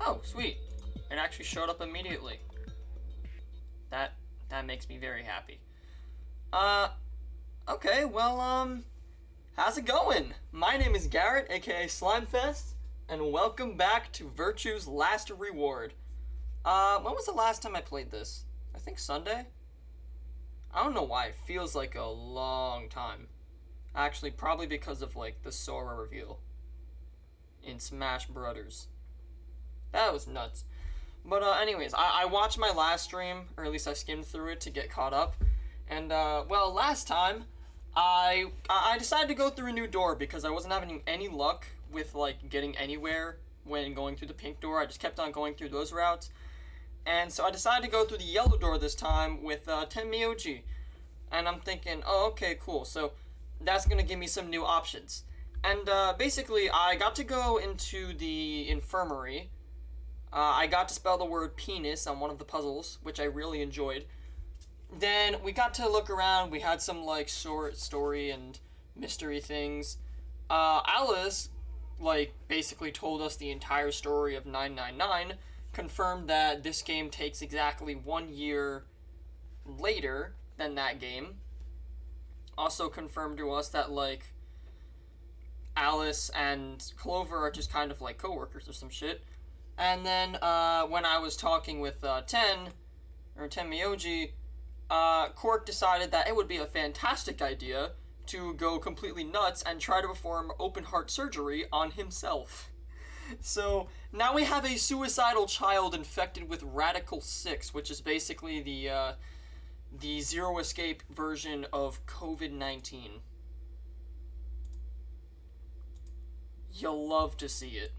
Oh, sweet. It actually showed up immediately. That makes me very happy. Okay, well, how's it going? My name is Garrett, aka Slimefest, and welcome back to Virtue's Last Reward. When was the last time I played this? I think Sunday? I don't know why, it feels like a long time. Actually, probably because of, like, the Sora reveal in Smash Brothers. That was nuts. But, anyways, I watched my last stream, or at least I skimmed through it to get caught up. And, well, last time, I decided to go through a new door because I wasn't having any luck with, like, getting anywhere when going through the pink door. I just kept on going through those routes. And so I decided to go through the yellow door this time with, Tenmyoji. And I'm thinking, oh, okay, cool. So that's gonna give me some new options. And, basically, I got to go into the infirmary. I got to spell the word penis on one of the puzzles, which I really enjoyed. Then we got to look around. We had some, like, short story and mystery things. Alice, like, basically told us the entire story of 999, confirmed that this game takes exactly 1 year later than that game. Also confirmed to us that, like, Alice and Clover are just kind of like co-workers or some shit. And then, when I was talking with, Tenmyoji, Cork decided that it would be a fantastic idea to go completely nuts and try to perform open heart surgery on himself. So, now we have a suicidal child infected with Radical 6, which is basically the Zero Escape version of COVID-19. You'll love to see it.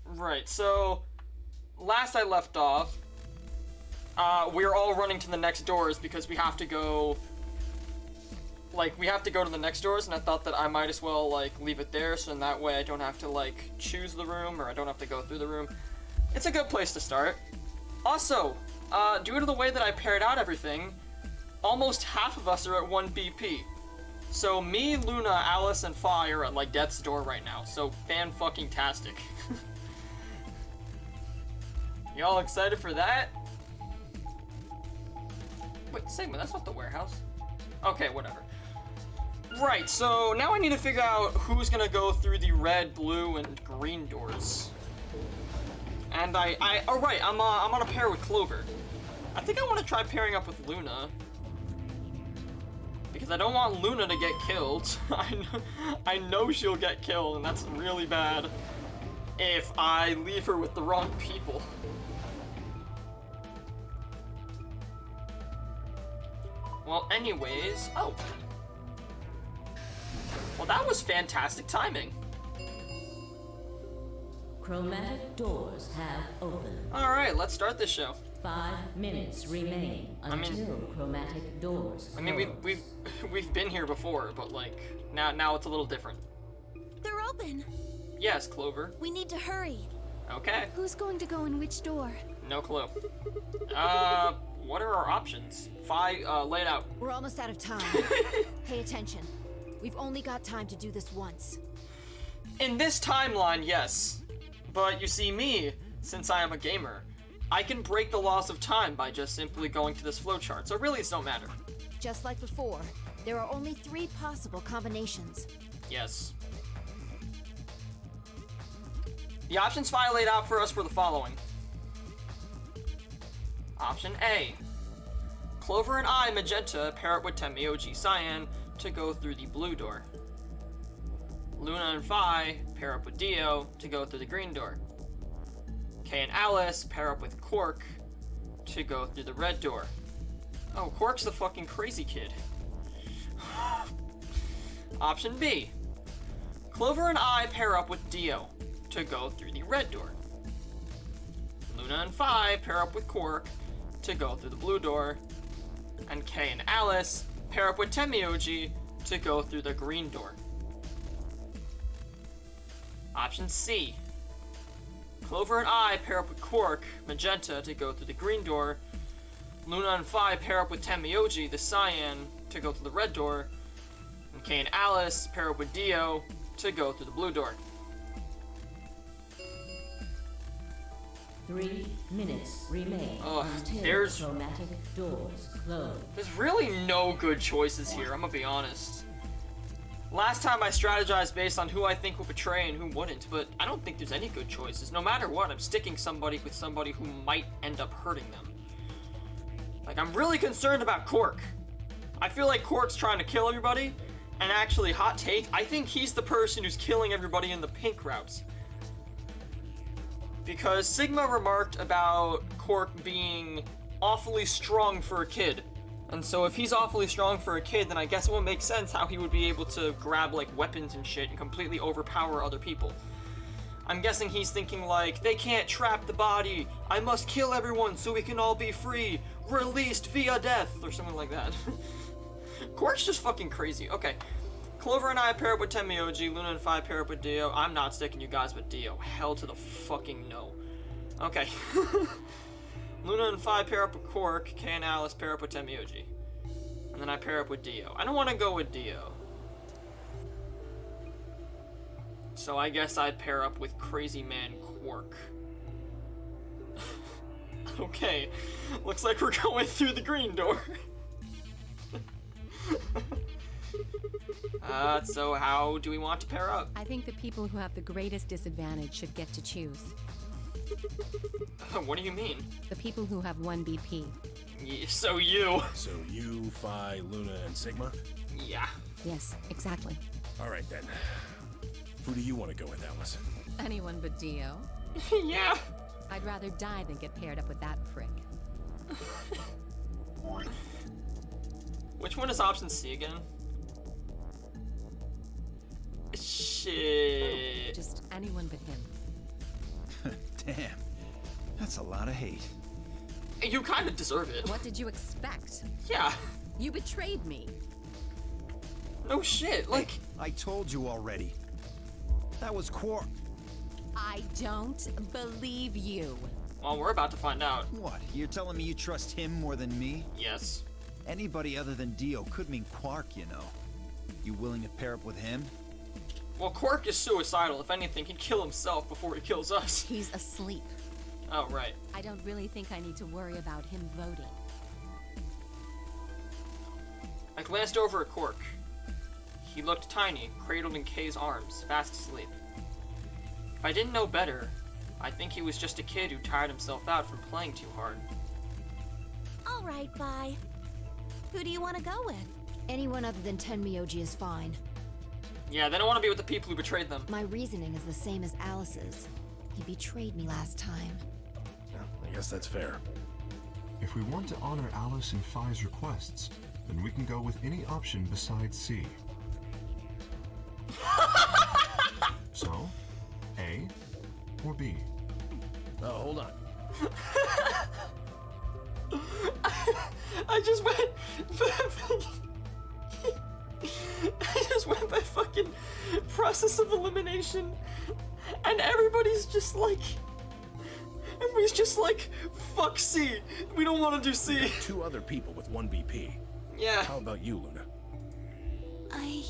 Right, so last I left off, we're all running to the next doors because we have to go, like, we have to go to the next doors, and I thought that I might as well, like, leave it there, so in that way I don't have to, like, choose the room, or I don't have to go through the room. It's a good place to start. Also, due to the way that I paired out everything, almost half of us are at 1 BP. So me, Luna, Alice, and Fi are at, like, death's door right now, so fan-fucking-tastic. Y'all excited for that? Wait, Sigma, that's not the warehouse. Okay, whatever. Right, so now I need to figure out who's gonna go through the red, blue, and green doors. And oh right, I'm on a pair with Clover. I think I want to try pairing up with Luna. Because I don't want Luna to get killed. I know she'll get killed, and that's really bad if I leave her with the wrong people. Well, anyways, oh. Well, that was fantastic timing. Chromatic doors have opened. Alright, let's start this show. 5 minutes remain until chromatic doors close. I mean, we've been here before, but, like, now it's a little different. They're open. Yes, Clover. We need to hurry. Okay. Who's going to go in which door? No clue. What are our options? Fi, lay it out. We're almost out of time. Pay attention. We've only got time to do this once. In this timeline, yes. But you see me, since I am a gamer, I can break the laws of time by just simply going to this flowchart, so really it don't matter. Just like before, there are only 3 possible combinations. Yes. The options Fi laid out for us were the following. Option A. Clover and I, Magenta, pair up with Tenmyoji, Cyan, to go through the blue door. Luna and Fi pair up with Dio to go through the green door. Kay and Alice pair up with Quark to go through the red door. Oh, Quark's the fucking crazy kid. Option B. Clover and I pair up with Dio to go through the red door. Luna and Fi pair up with Quark to go through the blue door. And Kay and Alice pair up with Tenmyoji to go through the green door. Option C. Clover and I pair up with Quark, Magenta, to go through the green door. Luna and Fi pair up with Tenmyoji, the Cyan, to go through the red door. And Kay and Alice pair up with Dio to go through the blue door. 3 minutes remain Ugh, until there's- chromatic doors close. There's really no good choices here, I'm gonna be honest. Last time I strategized based on who I think will betray and who wouldn't, but I don't think there's any good choices. No matter what, I'm sticking somebody with somebody who might end up hurting them. Like, I'm really concerned about Cork. I feel like Cork's trying to kill everybody, and actually, hot take, I think he's the person who's killing everybody in the pink routes. Because Sigma remarked about Cork being awfully strong for a kid. And so if he's awfully strong for a kid, then I guess it would make sense how he would be able to grab, like, weapons and shit and completely overpower other people. I'm guessing he's thinking, like, they can't trap the body. I must kill everyone so we can all be free. Released via death. Or something like that. Cork's just fucking crazy. Okay. Clover and I pair up with Tenmyoji. Luna and Fi pair up with Dio. I'm not sticking you guys with Dio. Hell to the fucking no. Okay. Luna and Fi pair up with Cork. Kay and Alice pair up with Tenmyoji. And then I pair up with Dio. I don't want to go with Dio. So I guess I'd pair up with Crazy Man Quark. Okay. Looks like we're going through the green door. So how do we want to pair up? I think the people who have the greatest disadvantage should get to choose. What do you mean? The people who have 1 BP. So you. So you, Phi, Luna, and Sigma? Yeah. Yes, exactly. All right then. Who do you want to go with, Alice? Anyone but Dio. Yeah. I'd rather die than get paired up with that prick. Which one is option C again? Shit. Just anyone but him. Damn. That's a lot of hate. You kind of deserve it. What did you expect? Yeah. You betrayed me. No shit. Like, I told you already. That was Quark. I don't believe you. well, we're about to find out. What? You're telling me you trust him more than me? Yes. Anybody other than Dio could mean Quark, you know. You willing to pair up with him? Well, Quark is suicidal. If anything, he'd kill himself before he kills us. He's asleep. Oh, right. I don't really think I need to worry about him voting. I glanced over at Quark. He looked tiny, cradled in Kay's arms, fast asleep. If I didn't know better, I think he was just a kid who tired himself out from playing too hard. All right, bye. Who do you want to go with? Anyone other than Tenmyoji is fine. Yeah, they don't want to be with the people who betrayed them. My reasoning is the same as Alice's. He betrayed me last time. Yeah, I guess that's fair. If we want to honor Alice and Phi's requests, then we can go with any option besides C. So, A or B? Oh, hold on. I just went. I just went by fucking process of elimination, and everybody's just like. Everybody's just like, fuck C. We don't want to do C. Two other people with 1 BP. Yeah. How about you, Luna? I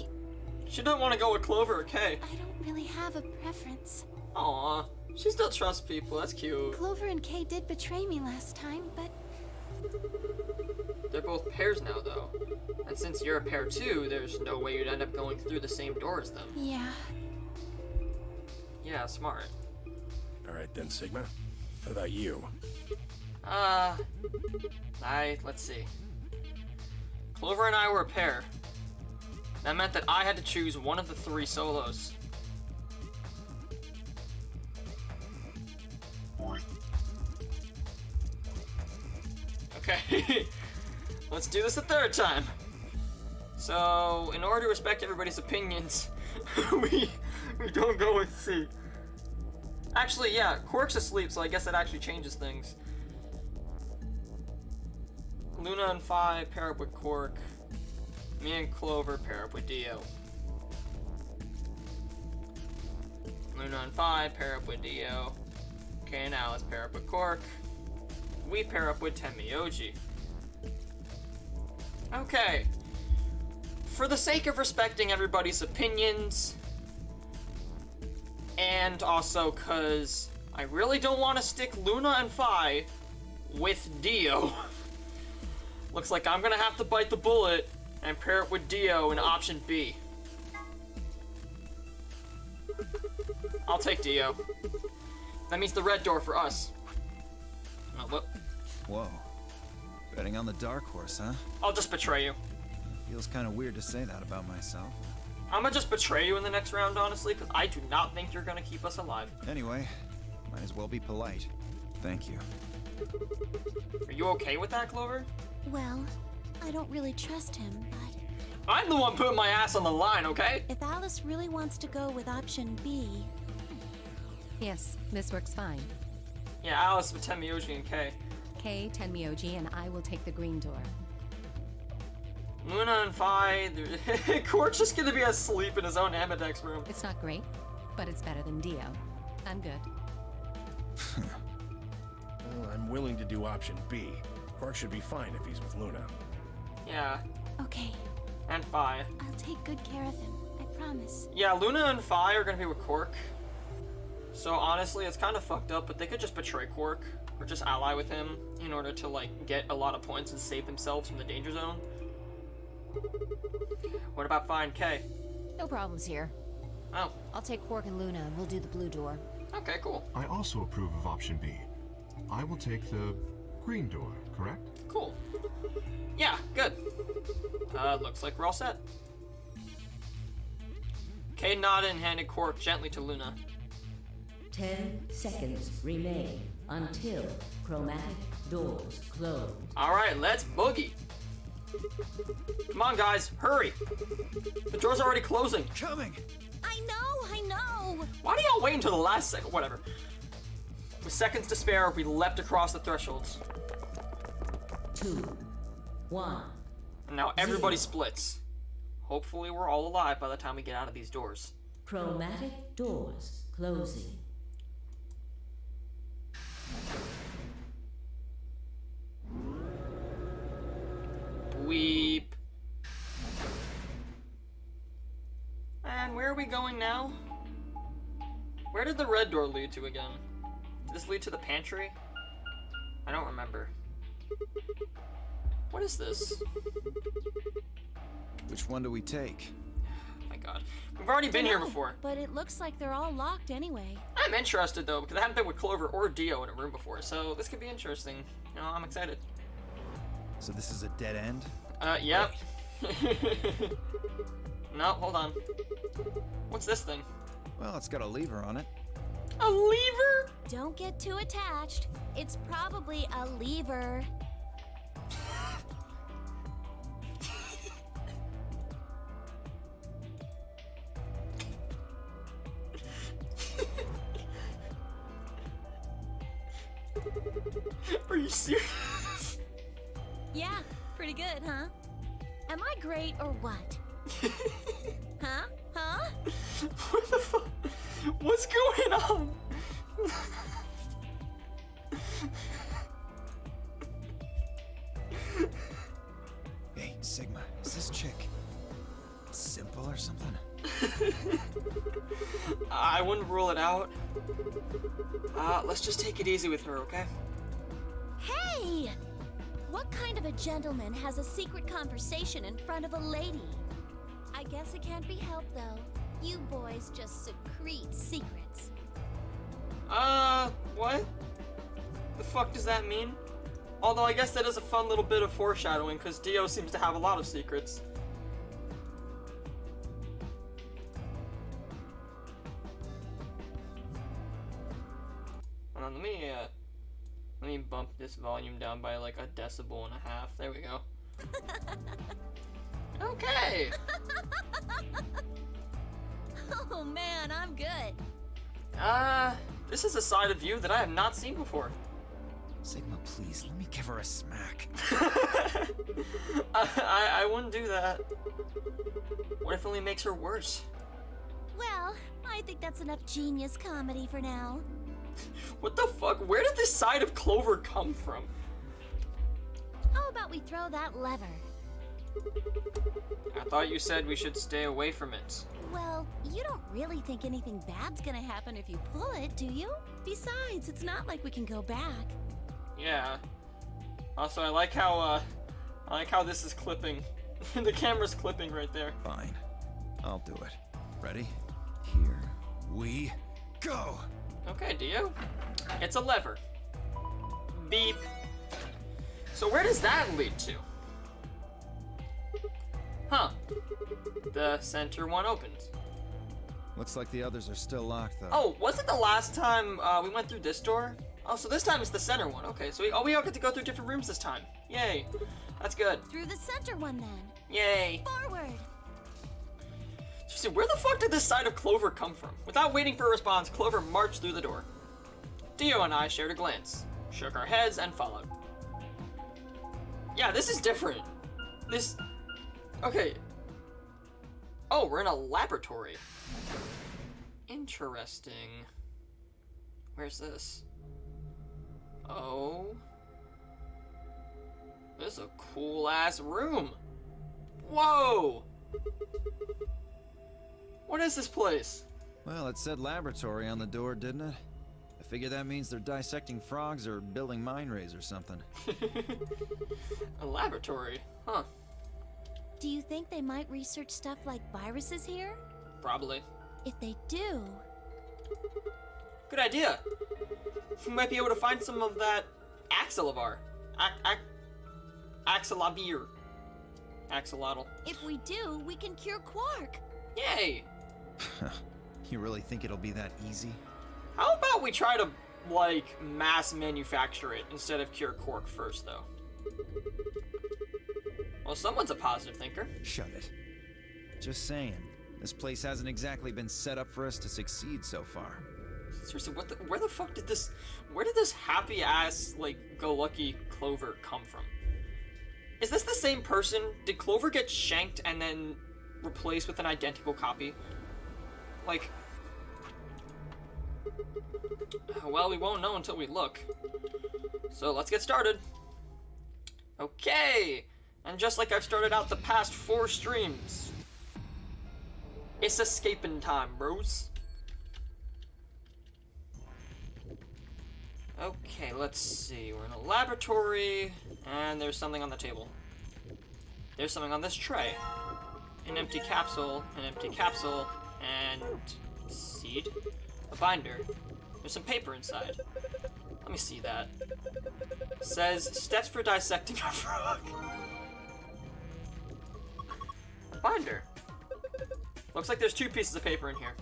She doesn't want to go with Clover or Kay. don't really have a preference. Aw. She still trusts people. That's cute. Clover and Kay did betray me last time, but They're both pairs now, though. And since you're a pair too, there's no way you'd end up going through the same door as them. yeah. Yeah, smart. All right then, Sigma. How about you? Let's see. Clover and I were a pair. That meant that I had to choose one of the 3 solos. Okay. Let's do this a 3rd time. So, in order to respect everybody's opinions, we don't go with C. Actually, yeah, Quark's asleep, so I guess that actually changes things. Luna and Phi pair up with Quark. Me and Clover pair up with Dio. Luna and Phi pair up with Dio. Kay and Alice pair up with Quark. We pair up with Tenmyoji. Okay. For the sake of respecting everybody's opinions, And also because I really don't want to stick Luna and Phi with Dio. Looks like I'm gonna have to bite the bullet and pair it with Dio in option B. I'll take Dio. That means the red door for us. Oh, whoop. Whoa. Betting on the dark horse, huh? I'll just betray you. Feels kind of weird to say that about myself. I'm gonna just betray you in the next round, honestly, because I do not think you're gonna keep us alive. Anyway, might as well be polite. Thank you. Are you okay with that, Clover? Well, I don't really trust him, but I'm the one putting my ass on the line, okay? if Alice really wants to go with option B, Yes, this works fine. Yeah, Alice with Tenmyoji and Kay. Kay, Tenmyoji, and I will take the green door. Luna and Phi, Quark's just gonna be asleep in his own Amadex room. It's not great, but it's better than Dio. I'm good. Well, I'm willing to do option B. Quark should be fine if he's with Luna. Yeah, okay, and Phi. I'll take good care of him. I promise. Yeah, Luna and Phi are gonna be with Quark. So honestly, it's kind of fucked up, but they could just betray Quark or just ally with him in order to like get a lot of points and save themselves from the danger zone. What about Phi and Kay? No problems here. Oh, I'll take Quark and Luna and we'll do the blue door. okay, cool. I also approve of option B. I will take the green door, correct? Cool. Yeah, good. Looks like we're all set. Kay nodded and handed Quark gently to Luna. 10 seconds remain until chromatic doors close. Alright, let's boogie. Come on, guys, hurry. The door's already closing. Coming! I know! Why do y'all wait until the last second? Whatever. With seconds to spare, we leapt across the thresholds. 2, 1. And now everybody splits. Hopefully we're all alive by the time we get out of these doors. Chromatic doors closing. Weep. And where are we going now? Where did the red door lead to again? Did this lead to the pantry? I don't remember. What is this? Which one do we take? Oh my god. We've already been here before. But it looks like they're all locked anyway. I'm interested though, because I haven't been with Clover or Dio in a room before, so this could be interesting. You know, I'm excited. So this is a dead end? Yep. No, hold on. What's this thing? Well, it's got a lever on it. A lever? Don't get too attached. It's probably a lever. Are you serious? Yeah, pretty good, huh? Am I great or what? Huh? Huh? What the fuck? What's going on? Hey, Sigma, is this chick simple or something? I wouldn't rule it out. Let's just take it easy with her, okay? Hey! What kind of a gentleman has a secret conversation in front of a lady? I guess it can't be helped, though. You boys just secrete secrets. What? The fuck does that mean? Although I guess that is a fun little bit of foreshadowing, because Dio seems to have a lot of secrets. Hold on, let me bump this volume down by like 1.5 decibels. There we go. Okay. Oh man, I'm good. This is a side of you that I have not seen before. Sigma, please, let me give her a smack. I wouldn't do that. What if it only makes her worse? Well, I think that's enough genius comedy for now. What the fuck? Where did this side of Clover come from? How about we throw that lever? I thought you said we should stay away from it. Well, you don't really think anything bad's gonna happen if you pull it, do you? Besides, it's not like we can go back. Yeah. Also, I like how this is clipping. The camera's clipping right there. Fine. I'll do it. Ready? Here we go! Okay, Dio. It's a lever. Beep. So where does that lead to? Huh. The center one opens. Looks like the others are still locked, though. Oh, wasn't the last time we went through this door? Oh, so this time it's the center one. Okay, so we all get to go through different rooms this time. Yay. That's good. Through the center one, then. Yay. Forward! So where the fuck did this side of Clover come from? Without waiting for a response, Clover marched through the door. Dio and I shared a glance, shook our heads, and followed. Yeah, this is different. This... Okay. Oh, we're in a laboratory. Interesting. Where's this? Oh. This is a cool-ass room. Whoa! What is this place? Well, it said laboratory on the door, didn't it? I figure that means they're dissecting frogs or building mine rays or something. A laboratory? Huh. Do you think they might research stuff like viruses here? Probably. If they do... Good idea. We might be able to find some of that Axelavar. Axelavir. Axolotl. If we do, we can cure Quark. Yay! You really think it'll be that easy? How about we try to, like, mass manufacture it instead of cure Quark first, though? Well, someone's a positive thinker. Shut it. Just saying. This place hasn't exactly been set up for us to succeed so far. Seriously, where the fuck did this... Where did this happy-ass, like, go-lucky Clover come from? Is this the same person? Did Clover get shanked and then replaced with an identical copy? Like... Well, we won't know until we look. So, let's get started. Okay! And just like I've started out the past 4 streams, it's escaping time, bros. Okay, let's see. We're in a laboratory, and there's something on the table. There's something on this tray. An empty capsule, and seed. A binder. There's some paper inside. Let me see that. It says, steps for dissecting a frog. A binder. Looks like there's 2 pieces of paper in here.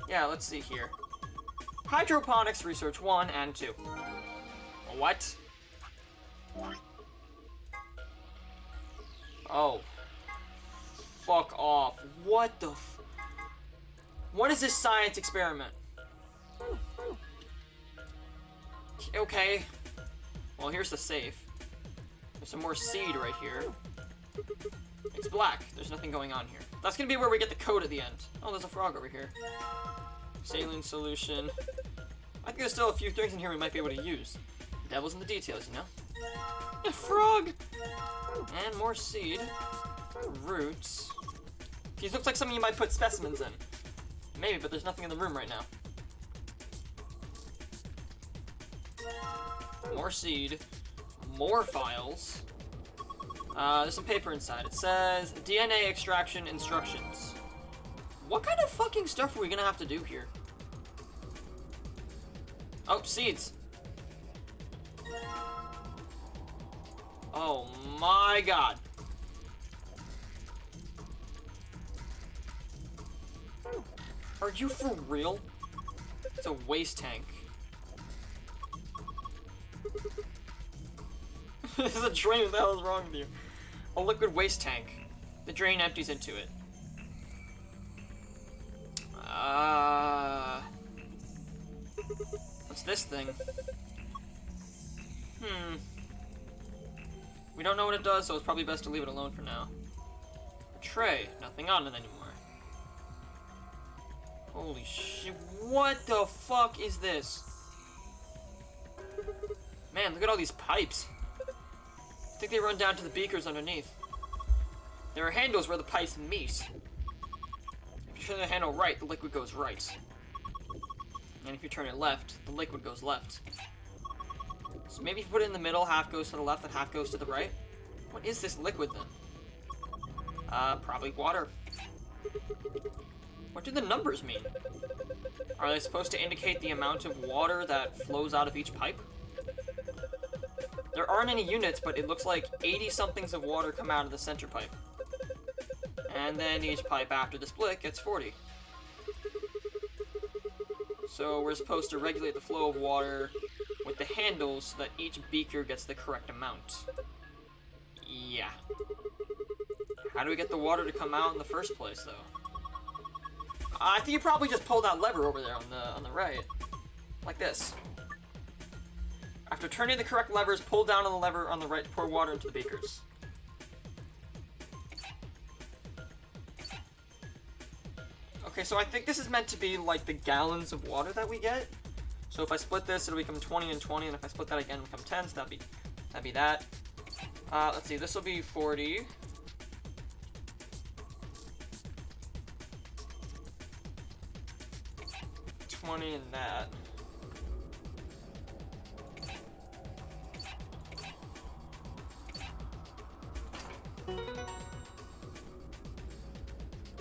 Yeah, let's see here. Hydroponics Research 1 and 2. What? Oh. Fuck off. What the What is this science experiment? Okay. Well, here's the safe. There's some more seed right here. It's black. There's nothing going on here. That's gonna be where we get the code at the end. Oh, there's a frog over here. Saline solution. I think there's still a few things in here we might be able to use. Devil's in the details, you know? A frog! And more seed. Roots. These look like something you might put specimens in. Maybe, but there's nothing in the room right now. More seed. More files. There's some paper inside. It says DNA extraction instructions. What kind of fucking stuff are we gonna have to do here? Oh, seeds. Oh my god. Are you for real? It's a waste tank. This is a drain. What the hell is wrong with you? A liquid waste tank. The drain empties into it. What's this thing? We don't know what it does, so it's probably best to leave it alone for now. A tray. Nothing on it anymore. Holy shit. What the fuck is this? Man, look at all these pipes. I think they run down to the beakers underneath. There are handles where the pipes meet. If you turn the handle right, the liquid goes right. And if you turn it left, the liquid goes left. So maybe if you put it in the middle, half goes to the left and half goes to the right. What is this liquid then? Probably water. What do the numbers mean? Are they supposed to indicate the amount of water that flows out of each pipe? There aren't any units, but it looks like 80-somethings of water come out of the center pipe. And then each pipe after the split gets 40. So we're supposed to regulate the flow of water with the handles so that each beaker gets the correct amount. Yeah. How do we get the water to come out in the first place, though? I think you probably just pull that lever over there on the right. Like this. After turning the correct levers, pull down on the lever on the right to pour water into the beakers. Okay, so I think this is meant to be like the gallons of water that we get. So if I split this, it'll become 20 and 20, and if I split that again, it'll become 10, so that'd be that. Let's see, this will be 40. And that.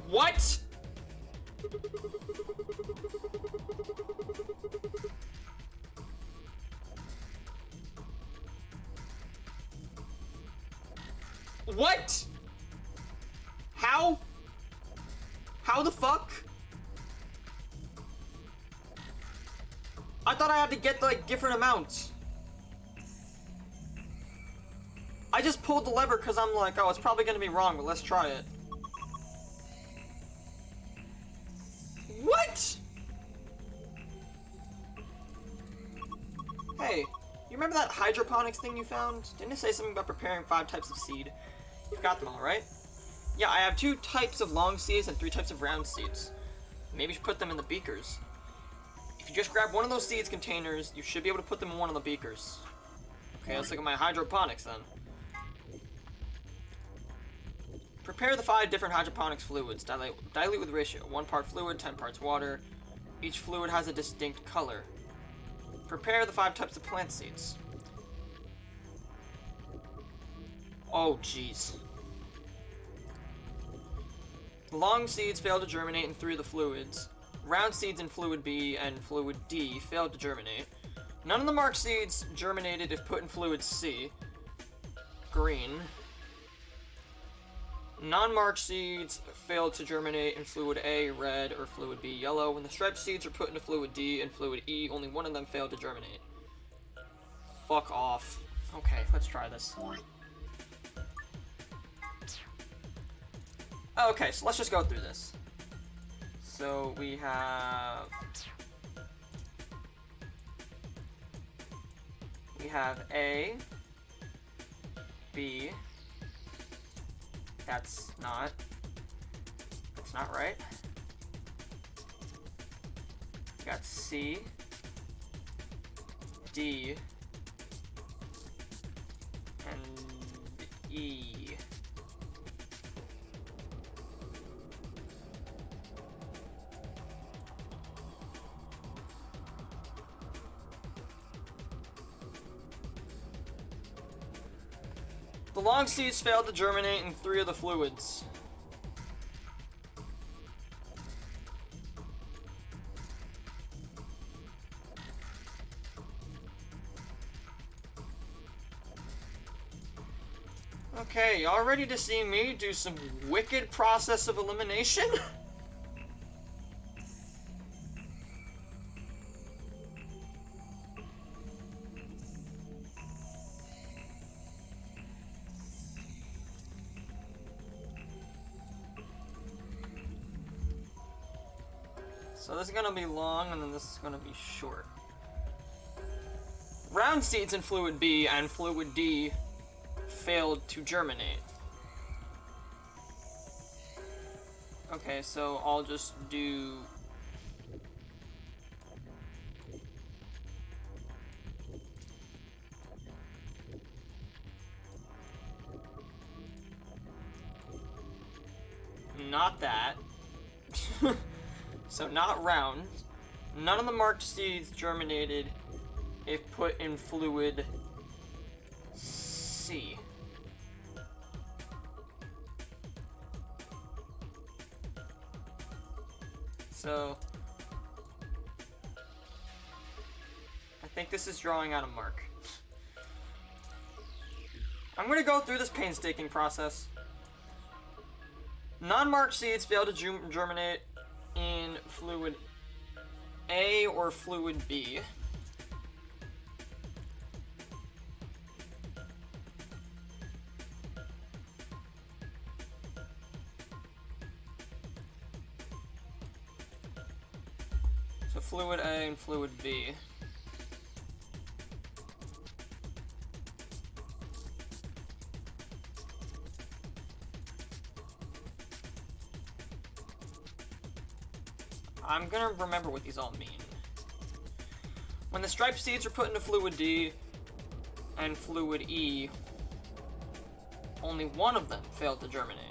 What? What? How? How the fuck? I thought I had to get, like, different amounts. I just pulled the lever because I'm like, oh, it's probably going to be wrong, but let's try it. What? Hey, you remember that hydroponics thing you found? Didn't it say something about preparing 5 types of seed? You've got them all, right? Yeah, I have 2 types of long seeds and 3 types of round seeds. Maybe you should put them in the beakers. If you just grab one of those seeds containers, you should be able to put them in one of the beakers. Okay, let's look at my hydroponics then. Prepare the 5 different hydroponics fluids. Dilute with ratio. 1 part fluid, 10 parts water. Each fluid has a distinct color. Prepare the 5 types of plant seeds. Oh, jeez. The long seeds fail to germinate in 3 of the fluids. Round seeds in fluid B and fluid D failed to germinate. None of the marked seeds germinated if put in fluid C. Green. Non-marked seeds failed to germinate in fluid A, red, or fluid B, yellow. When the striped seeds are put into fluid D and fluid E, only one of them failed to germinate. Fuck off. Okay, let's try this. Okay, so let's just go through this. So we have A, B. That's not right. We got C, D, and E. The long seeds failed to germinate in 3 of the fluids. Okay, y'all ready to see me do some wicked process of elimination? So this is gonna be long, and then this is gonna be short. Round seeds in fluid B and fluid D failed to germinate. Okay, so I'll just do... not that. So not round. None of the marked seeds germinated if put in fluid C. So I think this is drawing out a mark. I'm gonna go through this painstaking process. Non-marked seeds fail to germinate in fluid A or fluid B. So fluid A and fluid B. I'm gonna remember what these all mean. When the striped seeds are put into fluid D and fluid E, only one of them failed to germinate.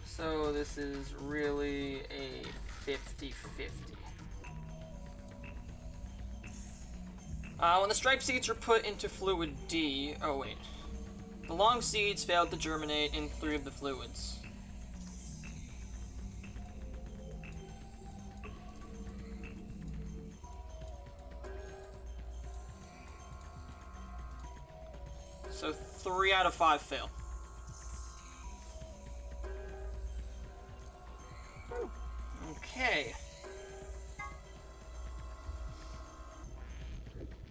So this is really a 50-50. When the striped seeds are put into fluid D, oh wait. The long seeds failed to germinate in 3 of the fluids. So 3 out of 5 fail. Okay.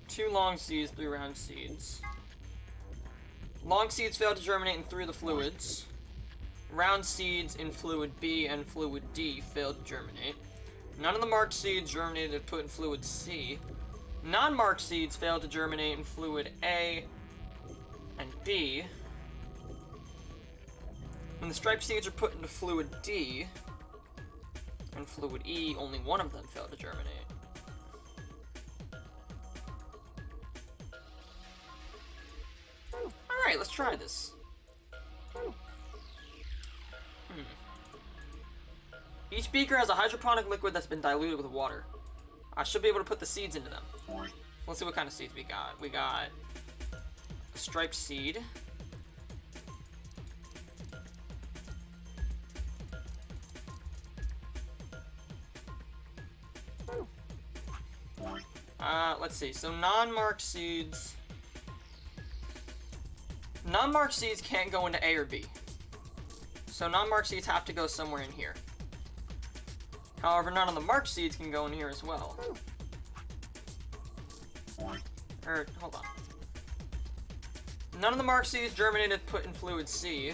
2 long seeds, 3 round seeds. Long seeds failed to germinate in 3 of the fluids. Round seeds in fluid B and fluid D failed to germinate. None of the marked seeds germinated if put in fluid C. Non-marked seeds failed to germinate in fluid A and B. When the striped seeds are put into fluid D and fluid E, only one of them failed to germinate. Alright, let's try this. Each beaker has a hydroponic liquid that's been diluted with water. I should be able to put the seeds into them. Let's see what kind of seeds we got. We got a striped seed. Let's see. So non-marked seeds. Non-marked seeds can't go into A or B. So non-marked seeds have to go somewhere in here. However, none of the marked seeds can go in here as well. Hold on. None of the marked seeds germinated put in fluid C.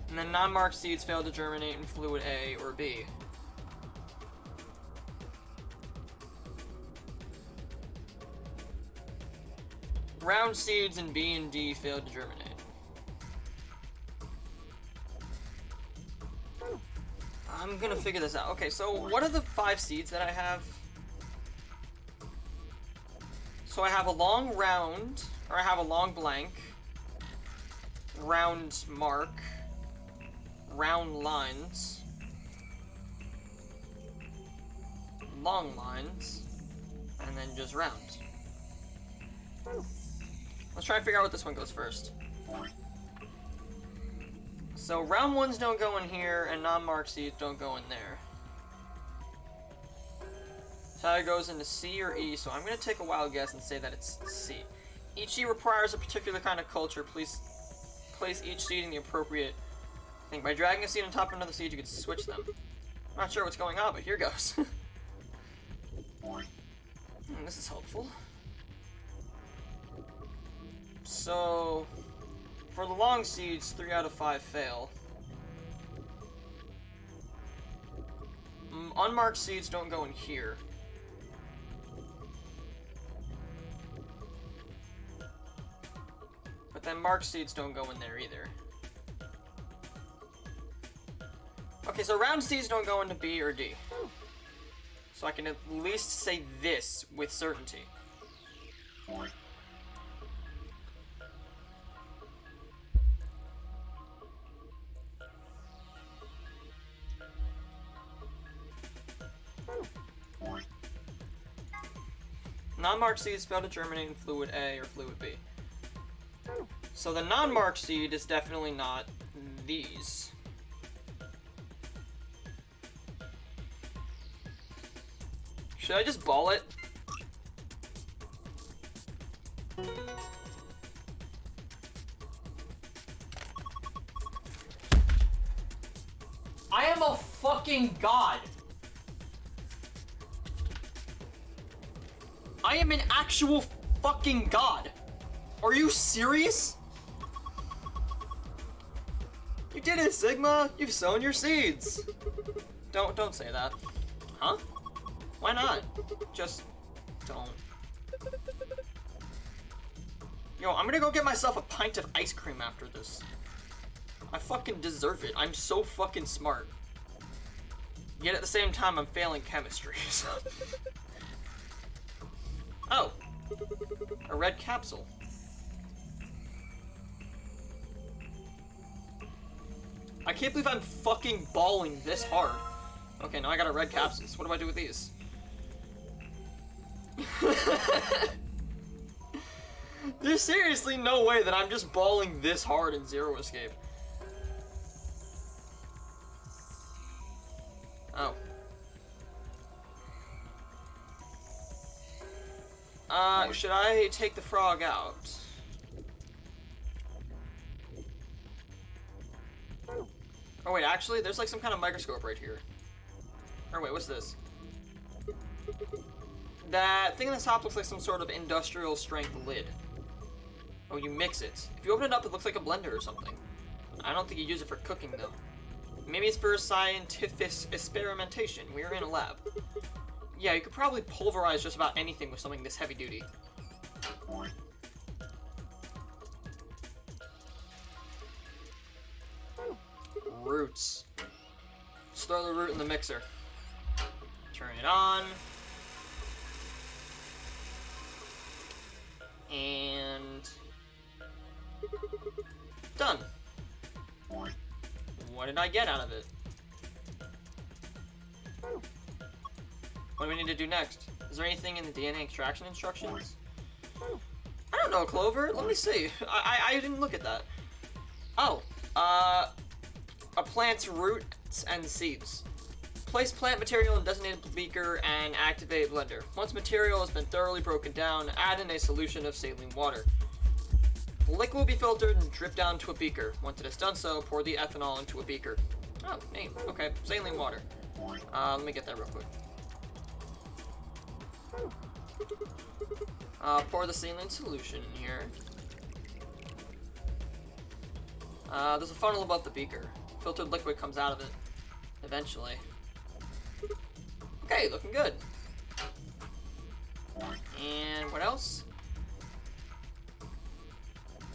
And then non-marked seeds failed to germinate in fluid A or B. Round seeds in B and D failed to germinate. I'm gonna figure this out. Okay, so what are the 5 seeds that I have? So I have a long round, or I have a long blank, round mark, round lines, long lines, and then just rounds. Let's try and figure out what this one goes first. So round ones don't go in here, and non-marked seeds don't go in there. So either goes into C or E, so I'm going to take a wild guess and say that it's C. Each seed requires a particular kind of culture. Please place each seed in the appropriate thing. By dragging a seed on top of another seed, you can switch them. I'm not sure what's going on, but here goes. This is helpful. So, for the long seeds, 3 out of 5 fail. Unmarked seeds don't go in here. non-marked seeds don't go in there either. Okay, so round seeds don't go into B or D. So I can at least say this with certainty. Non-marked seeds fail to germinate in fluid A or fluid B. So the non-marked seed is definitely not these. Should I just ball it? I am a fucking god. I am an actual fucking god. Are you serious? You did it, Sigma. You've sown your seeds. Don't say that. Huh? Why not? Just don't. Yo, I'm gonna go get myself a pint of ice cream after this. I fucking deserve it. I'm so fucking smart. Yet at the same time, I'm failing chemistry. So. Oh, a red capsule. I can't believe I'm fucking balling this hard. Okay, now I got a red capsule. So what do I do with these? There's seriously no way that I'm just balling this hard in Zero Escape. Oh. Should I take the frog out? Oh wait, actually, there's like some kind of microscope right here. Or wait, what's this? That thing on the top looks like some sort of industrial strength lid. Oh, you mix it. If you open it up, it looks like a blender or something. I don't think you use it for cooking though. Maybe it's for scientific experimentation. We're in a lab. Yeah, you could probably pulverize just about anything with something this heavy duty. Roots. Just throw the root in the mixer. Turn it on. And... done. What did I get out of it? What do we need to do next? Is there anything in the DNA extraction instructions? I don't know, Clover. Let me see. I didn't look at that. Oh, a plant's roots and seeds. Place plant material in designated beaker and activate blender. Once material has been thoroughly broken down, add in a solution of saline water. The liquid will be filtered and dripped down to a beaker. Once it has done so, pour the ethanol into a beaker. Oh, neat. Okay, saline water. Let me get that real quick. Pour the saline solution in here. There's a funnel above the beaker. Filtered liquid comes out of it. Eventually. Okay, looking good. And what else?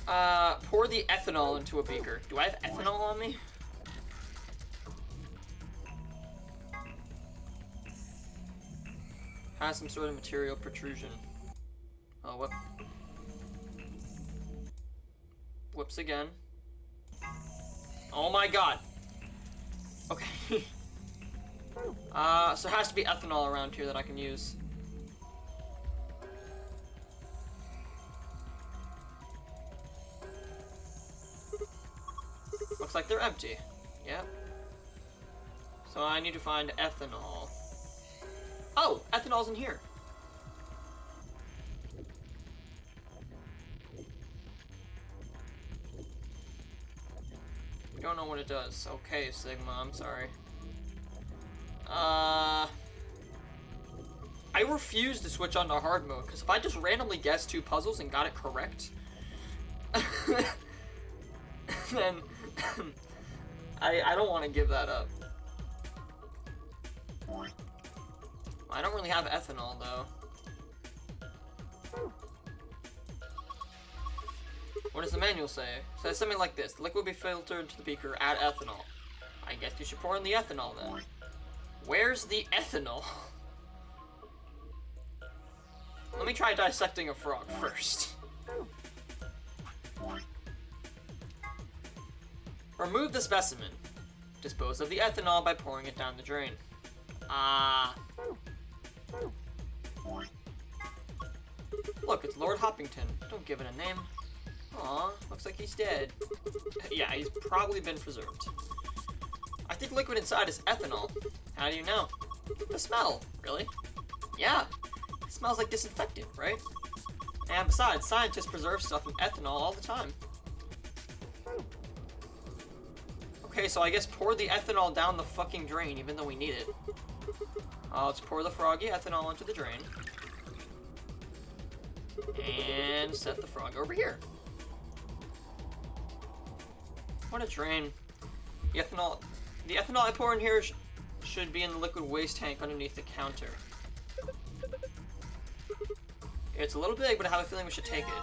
Pour the ethanol into a beaker. Do I have ethanol on me? Has some sort of material protrusion. Oh, whoop. Whoops again. Oh my god. Okay. So there has to be ethanol around here that I can use. Looks like they're empty. Yep. So I need to find ethanol. Oh, ethanol's in here. Don't know what it does. Okay, Sigma, I'm sorry. I refuse to switch on to hard mode, because if I just randomly guessed 2 puzzles and got it correct, then I don't want to give that up. I don't really have ethanol, though. What does the manual say? It says something like this. The liquid will be filtered to the beaker. Add ethanol. I guess you should pour in the ethanol then. Where's the ethanol? Let me try dissecting a frog first. Remove the specimen. Dispose of the ethanol by pouring it down the drain. Ah. Look, it's Lord Hoppington. Don't give it a name. Aw, looks like he's dead. Yeah, he's probably been preserved. I think liquid inside is ethanol. How do you know? The smell. Really? Yeah. It smells like disinfectant, right? And besides, scientists preserve stuff in ethanol all the time. Okay, so I guess pour the ethanol down the fucking drain, even though we need it. Let's pour the froggy ethanol into the drain. And set the frog over here. What a drain. The ethanol I pour in here should be in the liquid waste tank underneath the counter. It's a little big, but I have a feeling we should take it.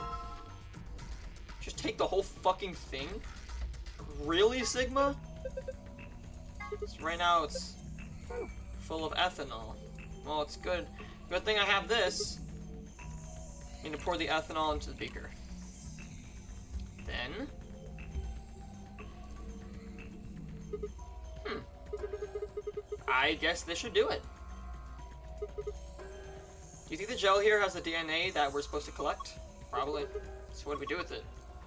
Just take the whole fucking thing? Really, Sigma? So right now it's full of ethanol. Well, it's good. Good thing I have this. I need to pour the ethanol into the beaker. Then... I guess this should do it. Do you think the gel here has the DNA that we're supposed to collect? Probably. So what do we do with it?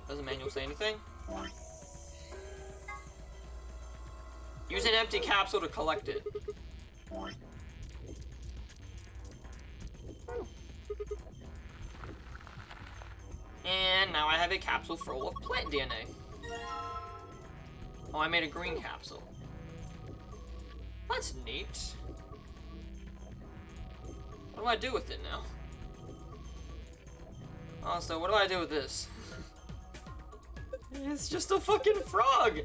Doesn't the manual say anything? Use an empty capsule to collect it. And now I have a capsule full of plant DNA. Oh, I made a green capsule. That's neat. What do I do with it now? Also, what do I do with this? It's just a fucking frog!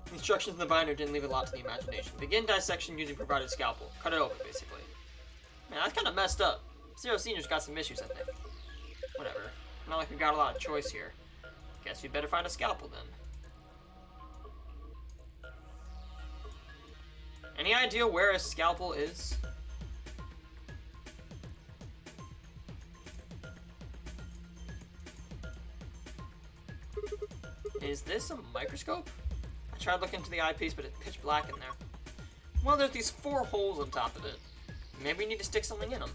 The instructions in the binder didn't leave a lot to the imagination. Begin dissection using provided scalpel. Cut it open, basically. Man, that's kind of messed up. Zero Senior's got some issues, I think. Whatever. Not like we got a lot of choice here. Guess we better find a scalpel then. Any idea where a scalpel is? Is this a microscope? I tried looking into the eyepiece, but it's pitch black in there. Well, there's these 4 holes on top of it. Maybe we need to stick something in them.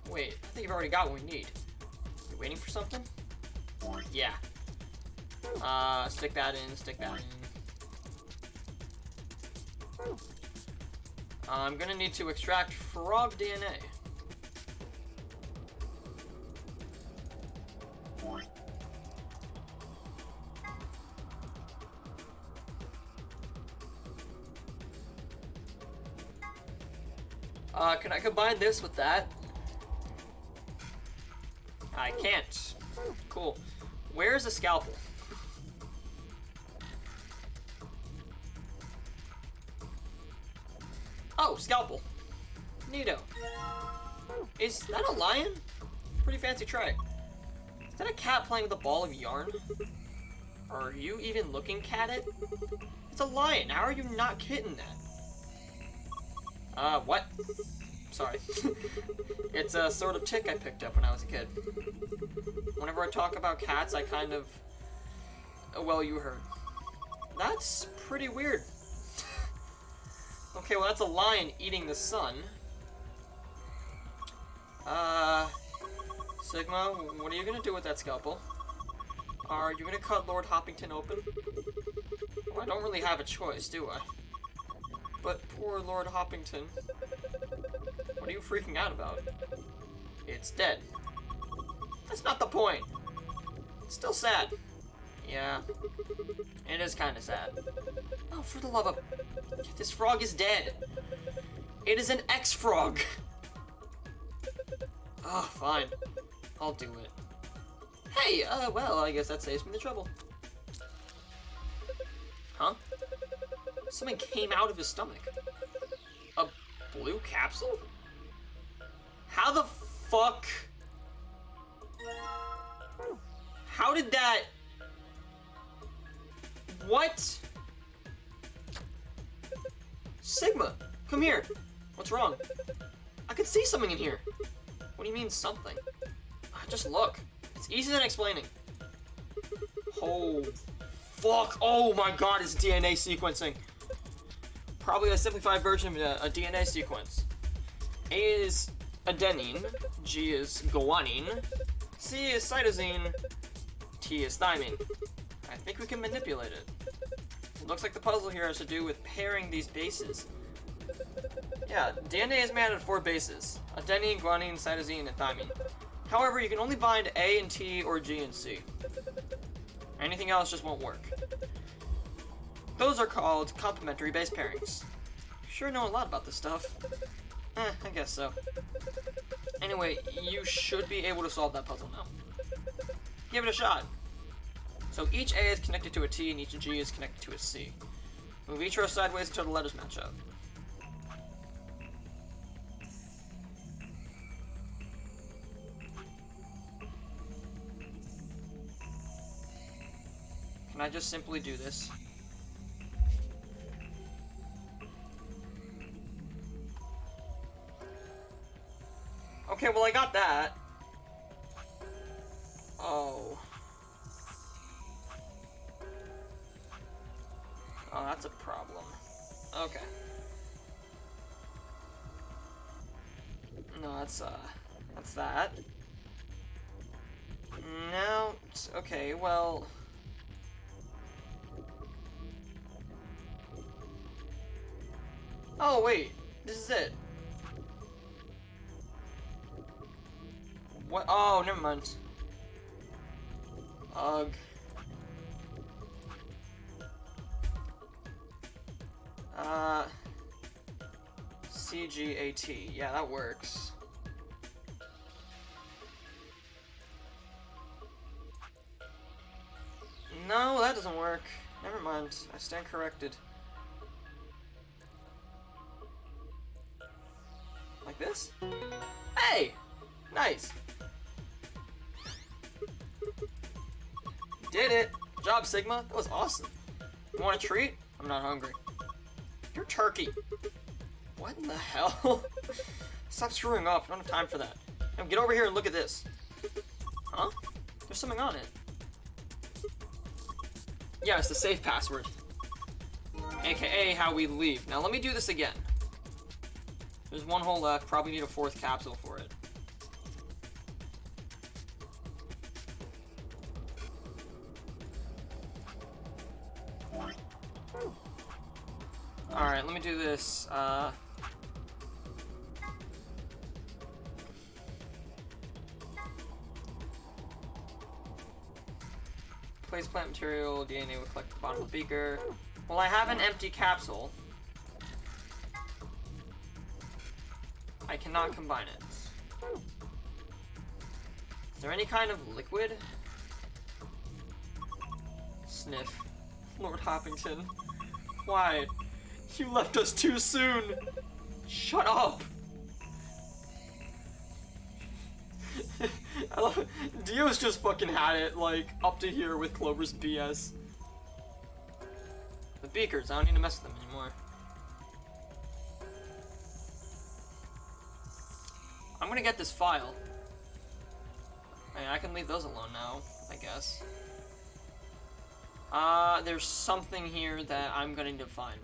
Wait, I think you've already got what we need. You waiting for something? Yeah. Stick that in, stick that in. I'm gonna need to extract frog DNA. Can I combine this with that? I can't. Cool. Where's a scalpel? Oh, scalpel. Neato. Is that a lion? Pretty fancy tray. Is that a cat playing with a ball of yarn? Are you even looking at it? It's a lion. How are you not kidding that? What? Sorry. It's a sort of tick I picked up when I was a kid. Whenever I talk about cats, I kind of... Well, you heard. That's pretty weird. Okay, well that's a lion eating the sun. Sigma, what are you gonna do with that scalpel? Are you gonna cut Lord Hoppington open? Well, I don't really have a choice, do I? But poor Lord Hoppington. What are you freaking out about? It's dead. That's not the point. It's still sad. Yeah. It is kind of sad. Oh, for the love of... This frog is dead. It is an X-frog. Oh, fine. I'll do it. Hey, well, I guess that saves me the trouble. Huh? Something came out of his stomach. A blue capsule? How the fuck? How did that... What? Sigma, come here. What's wrong? I can see something in here. What do you mean, something? Just look. It's easier than explaining. Oh, fuck. Oh my god, it's DNA sequencing. Probably a simplified version of a DNA sequence. A is adenine, G is guanine, C is cytosine, T is thymine. I think we can manipulate it. It looks like the puzzle here has to do with pairing these bases. Yeah, DNA is made out of 4 bases: adenine, guanine, cytosine, and thymine. However, you can only bind A and T or G and C. Anything else just won't work. Those are called complementary base pairings. You sure know a lot about this stuff. I guess so. Anyway, you should be able to solve that puzzle now. Give it a shot. So each A is connected to a T and each G is connected to a C. Move each row sideways until the letters match up. Can I just simply do this? Okay, well I got that. Oh. Oh, that's a problem. Okay. No, that's that. Now, okay, well... Oh, wait. This is it. What? Oh, never mind. Ugh. CGAT. Yeah, that works. No, that doesn't work. Never mind. I stand corrected. Like this? Hey! Nice! Did it! Good job, Sigma. That was awesome. You want a treat? I'm not hungry. You're turkey. What in the hell? Stop screwing up. I don't have time for that. Now get over here and look at this. Huh? There's something on it. Yeah, it's the safe password. AKA how we leave. Now let me do this again. There's 1 hole left. Probably need a 4th capsule for it. Alright, let me do this. Place plant material, DNA will collect the bottom of the beaker. Well, I have an empty capsule. I cannot combine it. Is there any kind of liquid? Sniff. Lord Hoppington. Why? You left us too soon! Shut up! I love it. Dio's just fucking had it, like, up to here with Clover's BS. The beakers, I don't need to mess with them anymore. I'm gonna get this file. I can leave those alone now, I guess. There's something here that I'm gonna need to find.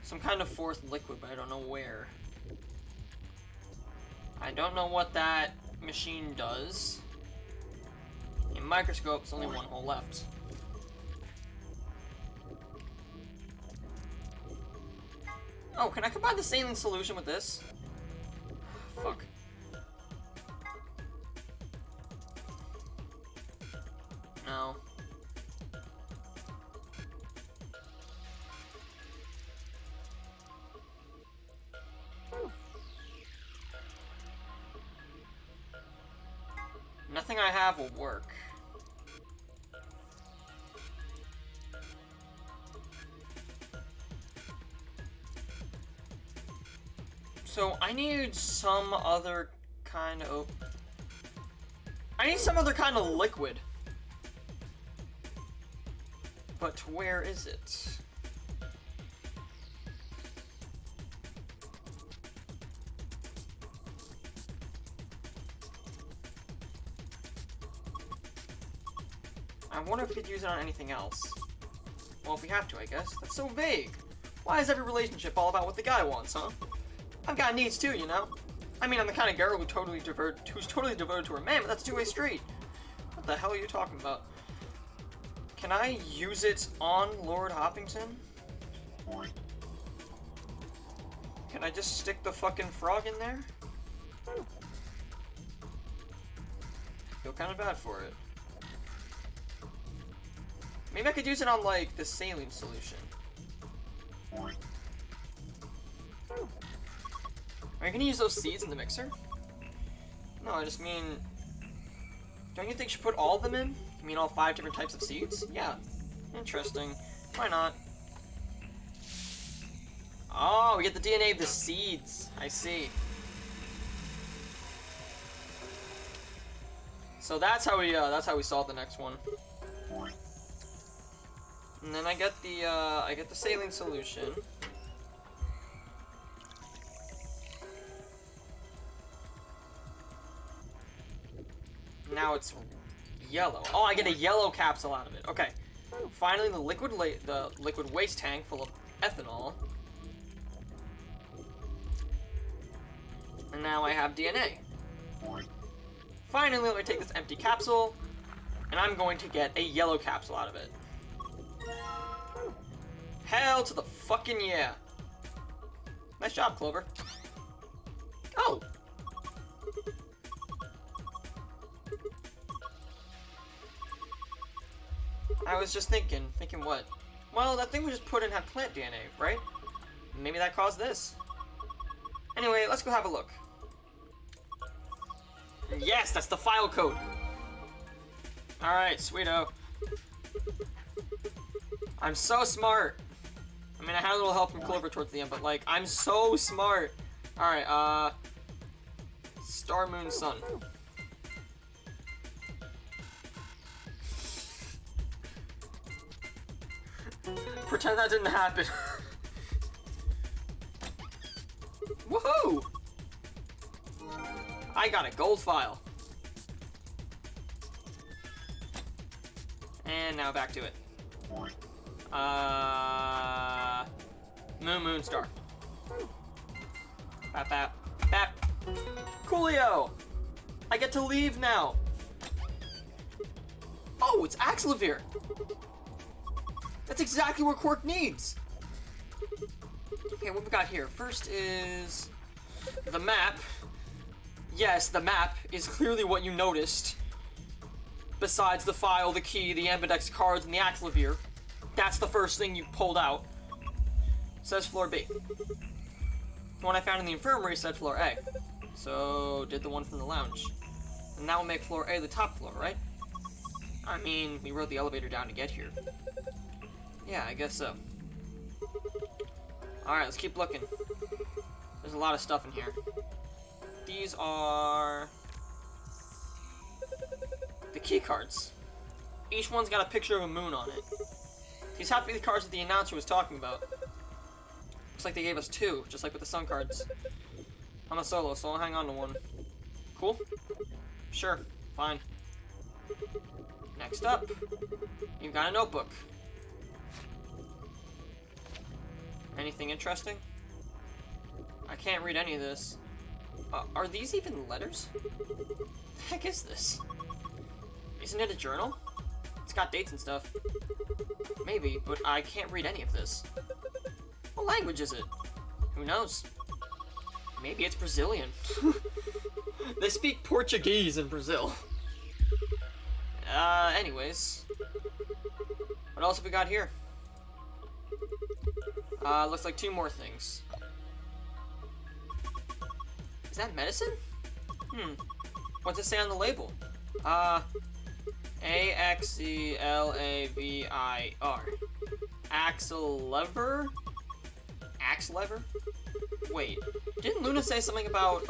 Some kind of 4th liquid, but I don't know where. I don't know what that machine does. In microscope, there's only 1 hole left. Oh, can I combine the saline solution with this? Fuck. No. Nothing I have will work. So I need some other kind of... I need some other kind of liquid. But where is it? I wonder if we could use it on anything else. Well, if we have to, I guess. That's so vague. Why is every relationship all about what the guy wants, huh? I've got needs too, you know? I mean, I'm the kind of girl who's totally devoted to her man, but that's a two-way street. What the hell are you talking about? Can I use it on Lord Hoppington? Can I just stick the fucking frog in there? I feel kind of bad for it. Maybe I could use it on, like, the saline solution. Are you gonna use those seeds in the mixer? No, I just mean... Don't you think you should put all of them in? You mean all 5 different types of seeds? Yeah. Interesting. Why not? Oh, we get the DNA of the seeds. I see. So that's how we solve the next one. And then I get the saline solution. Now it's yellow. Oh, I get a yellow capsule out of it. Okay. Finally, the liquid waste tank full of ethanol. And now I have DNA. Finally, let me take this empty capsule, and I'm going to get a yellow capsule out of it. Hell to the fucking yeah. Nice job, Clover. Oh! I was just thinking what? Well, that thing we just put in had plant DNA, right? Maybe that caused this. Anyway, let's go have a look. Yes, that's the file code. Alright, sweeto. I'm so smart. I mean, I had a little help from Clover towards the end, but, like, I'm so smart. Alright, Star, Moon, Sun. Pretend that didn't happen. Woohoo! I got a gold file. And now back to it. Moon, Star. Bap, bap, bap. Coolio! I get to leave now. Oh, it's Axelavir. That's exactly what Quark needs. Okay, what we got here? First is the map. Yes, the map is clearly what you noticed. Besides the file, the key, the Ambidex cards, and the Axelavir. That's the first thing you pulled out. Says floor B. The one I found in the infirmary said floor A. So, did the one from the lounge. And that will make floor A the top floor, right? I mean, we rode the elevator down to get here. Yeah, I guess so. Alright, let's keep looking. There's a lot of stuff in here. These are... the key cards. Each one's got a picture of a moon on it. These have to be the cards that the announcer was talking about. Looks like they gave us 2, just like with the sun cards. I'm a solo, so I'll hang on to one. Cool? Sure, fine. Next up, you've got a notebook. Anything interesting? I can't read any of this. Are these even letters? The heck is this? Isn't it a journal? It's got dates and stuff. Maybe, but I can't read any of this. What language is it? Who knows? Maybe it's Brazilian. They speak Portuguese in Brazil. Anyways. What else have we got here? Looks like 2 more things. Is that medicine? What's it say on the label? Axelavir. Axelavir? Axelavir? Wait, didn't Luna say something about,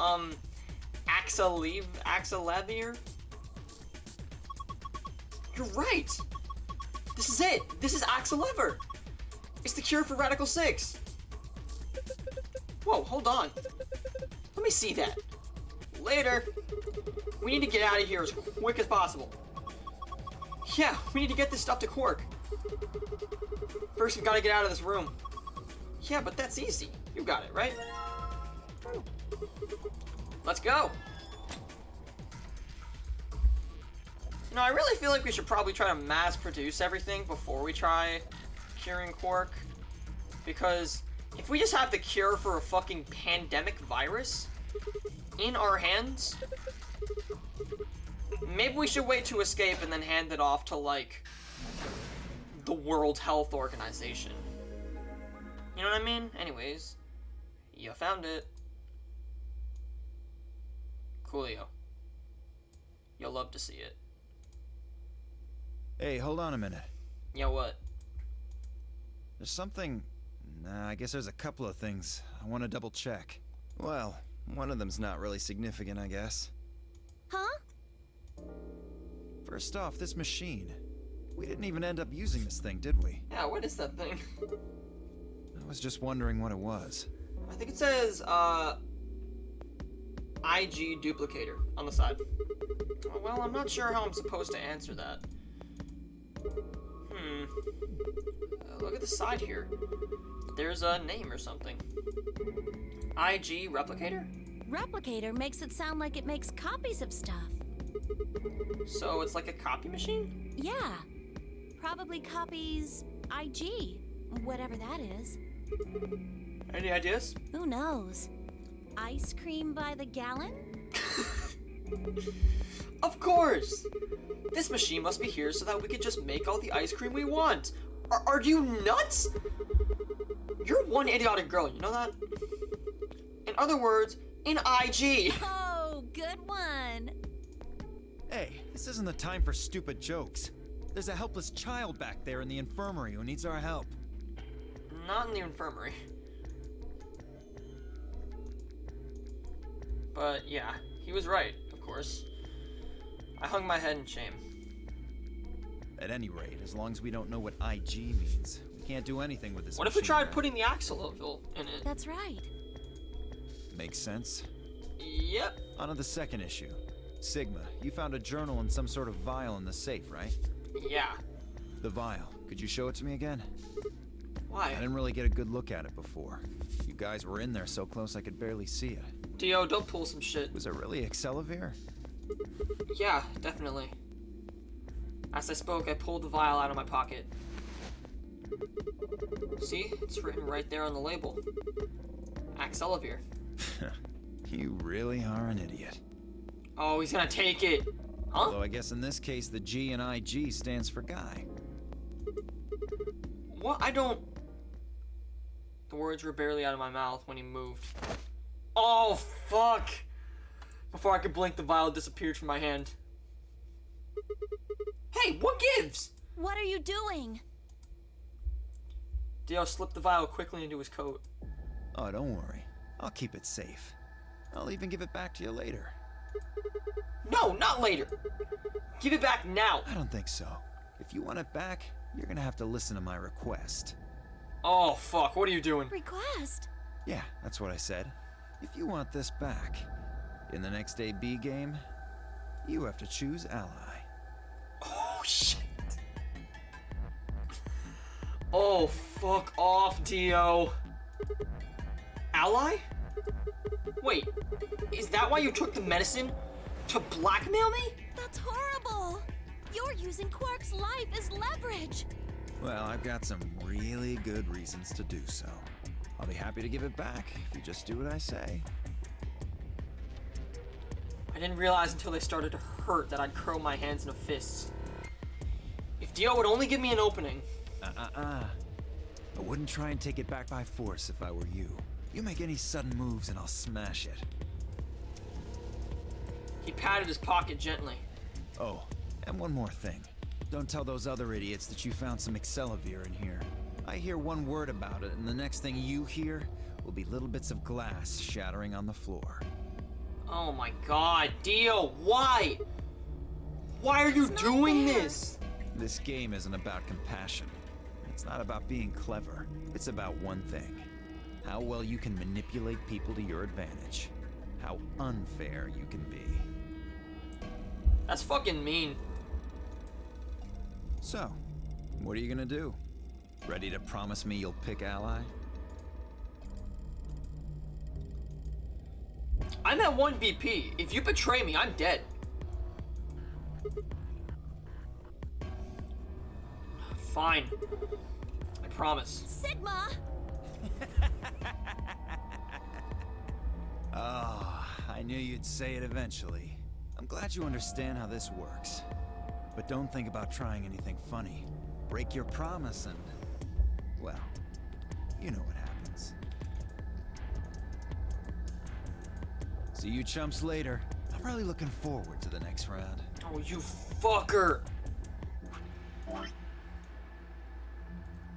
Axelavir? You're right! This is it! This is Axel-Lever! It's the cure for Radical 6! Whoa, hold on. Let me see that. Later. We need to get out of here as quick as possible. Yeah, we need to get this stuff to Quark. First, we've got to get out of this room. Yeah, but that's easy. You got it, right? Let's go. You know, I really feel like we should probably try to mass produce everything before we try curing Quark. Because if we just have the cure for a fucking pandemic virus in our hands, maybe we should wait to escape and then hand it off to, like, the World Health Organization. You know what I mean? Anyways, you found it. Coolio. You'll love to see it. Hey, hold on a minute. Yeah, what? There's something... Nah, I guess there's a couple of things I want to double check. Well, one of them's not really significant, I guess. Huh? First off, this machine. We didn't even end up using this thing, did we? Yeah, what is that thing? I was just wondering what it was. I think it says, IG duplicator on the side. Well, I'm not sure how I'm supposed to answer that. Look at the side here. There's a name or something. IG replicator? Replicator makes it sound like it makes copies of stuff. So it's like a copy machine? Yeah. Probably copies IG, whatever that is. Any ideas? Who knows? Ice cream by the gallon? Of course! This machine must be here so that we could just make all the ice cream we want. Are you nuts? You're one idiotic girl, you know that? In other words, in IG. Oh, good one. Hey, this isn't the time for stupid jokes. There's a helpless child back there in the infirmary who needs our help. Not in the infirmary. But yeah, he was right, of course. I hung my head in shame. At any rate, as long as we don't know what IG means, we can't do anything with this What if we machine tried there. putting the Axel-Lever in it? That's right. Makes sense. Yep. On to the second issue. Sigma, you found a journal and some sort of vial in the safe, right? Yeah. The vial. Could you show it to me again? Why? I didn't really get a good look at it before. You guys were in there so close I could barely see it. Dio, don't pull some shit. Was it really Axel-Lever? Yeah, definitely. As I spoke, I pulled the vial out of my pocket. See? It's written right there on the label. Axel-Lever. You really are an idiot. Oh, he's gonna take it. Huh? Although I guess in this case the G in IG stands for guy. What? I don't... The words were barely out of my mouth when he moved. Oh, fuck! Before I could blink, the vial disappeared from my hand. Hey, what gives? What are you doing? Dio slipped the vial quickly into his coat. Oh, don't worry. I'll keep it safe. I'll even give it back to you later. No, not later. Give it back now. I don't think so. If you want it back, you're gonna have to listen to my request. Oh, fuck. What are you doing? Request? Yeah, that's what I said. If you want this back, in the next AB game, you have to choose ally. Oh, shit. Oh, fuck off, Dio. Ally? Wait, is that why you took the medicine? To blackmail me? That's horrible. You're using Quark's life as leverage. Well, I've got some really good reasons to do so. I'll be happy to give it back if you just do what I say. I didn't realize until they started to hurt that I'd curl my hands into fists. If Dio would only give me an opening. I wouldn't try and take it back by force if I were you. You make any sudden moves and I'll smash it. He patted his pocket gently. Oh, and one more thing. Don't tell those other idiots that you found some Axel-Lever in here. I hear one word about it, and the next thing you hear will be little bits of glass shattering on the floor. Oh my god, Dio, why? Why are you It's not doing fair. this? This game isn't about compassion. It's not about being clever. It's about one thing. How well you can manipulate people to your advantage. How unfair you can be. That's fucking mean. So, what are you gonna do? Ready to promise me you'll pick Ally? I'm at 1 BP. If you betray me, I'm dead. Fine. I promise. Sigma! Oh, I knew you'd say it eventually. I'm glad you understand how this works. But don't think about trying anything funny. Break your promise and... well, you know what happens. See you chumps later. I'm really looking forward to the next round. Oh, you fucker!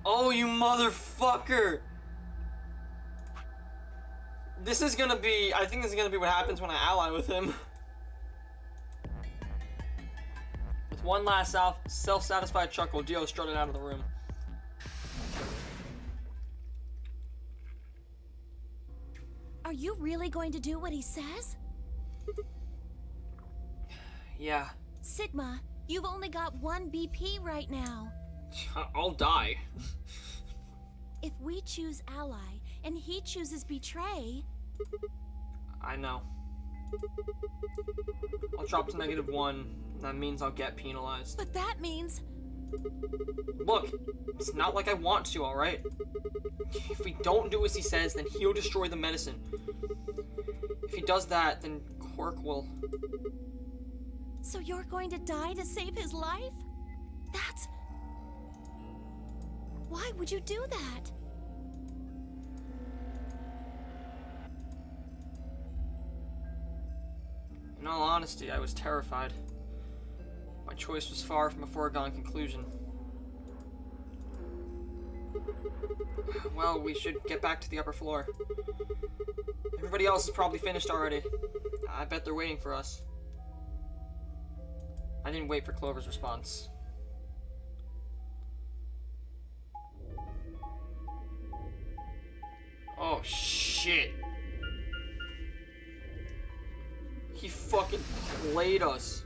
Oh, you motherfucker! This is gonna be... I think this is gonna be what happens when I ally with him. With one last self-satisfied chuckle, Dio strutted out of the room. Are you really going to do what he says? Yeah. Sigma, you've only got 1 BP right now. I'll die. If we choose ally and he chooses betray... I know. I'll drop to -1. That means I'll get penalized. But that means... Look, it's not like I want to, alright? If we don't do as he says, then he'll destroy the medicine. If he does that, then Quirk will... So you're going to die to save his life? That's... Why would you do that? In all honesty, I was terrified. My choice was far from a foregone conclusion. Well, we should get back to the upper floor. Everybody else is probably finished already. I bet they're waiting for us. I didn't wait for Clover's response. Oh, shit. He fucking played us.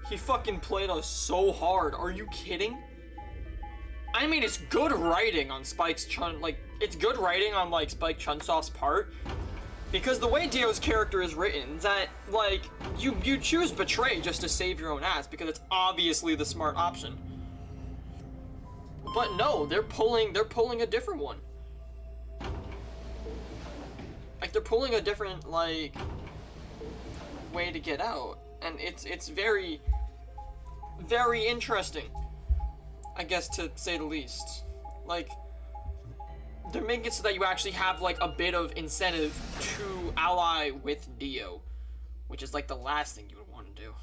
He fucking played us so hard. Are you kidding? I mean, it's good writing on Spike's Chun, like, it's good writing on, like, Spike Chunsoft's part. Because the way Dio's character is written, that, like, you choose Betray just to save your own ass, because it's obviously the smart option. But no, they're pulling a different one. Like, they're pulling a different, like, way to get out. And it's very, very interesting, I guess, to say the least. Like, they're making it so that you actually have, like, a bit of incentive to ally with Dio, which is, like, the last thing you would want to do.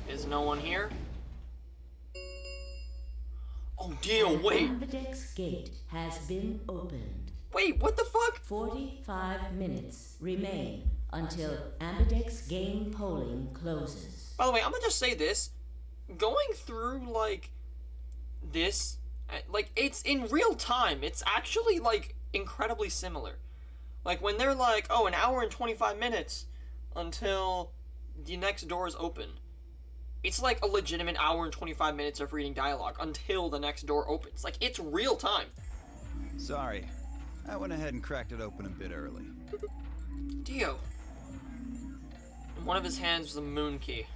Is no one here? Oh, Dio, wait! Ambidex gate has been opened. Wait, what the fuck? 45 minutes remain until Ambidex game polling closes. By the way, I'm gonna just say this. Going through, like, this, like, it's in real time. It's actually, like, incredibly similar. Like, when they're like, oh, 1 hour and 25 minutes until the next door is open. It's like a legitimate 1 hour and 25 minutes of reading dialogue until the next door opens. Like, it's real time. Sorry. I went ahead and cracked it open a bit early. Dio. In one of his hands was a moon key.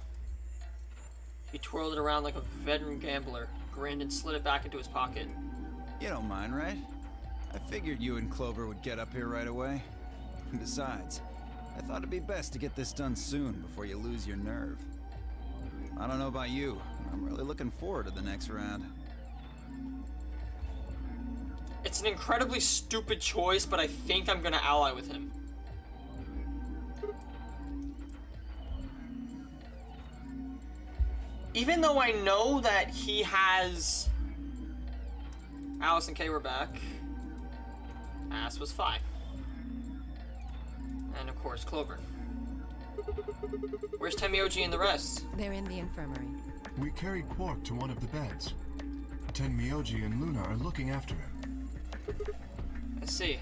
He twirled it around like a veteran gambler, grinned and slid it back into his pocket. You don't mind, right? I figured you and Clover would get up here right away. Besides, I thought it'd be best to get this done soon before you lose your nerve. I don't know about you, I'm really looking forward to the next round. It's an incredibly stupid choice, but I think I'm gonna ally with him. Even though I know that he has... Alice and Kay were back. Ass was fine. And of course, Clover. Where's Tenmyoji and the rest? They're in the infirmary. We carried Quark to one of the beds. Tenmyoji and Luna are looking after him. I see.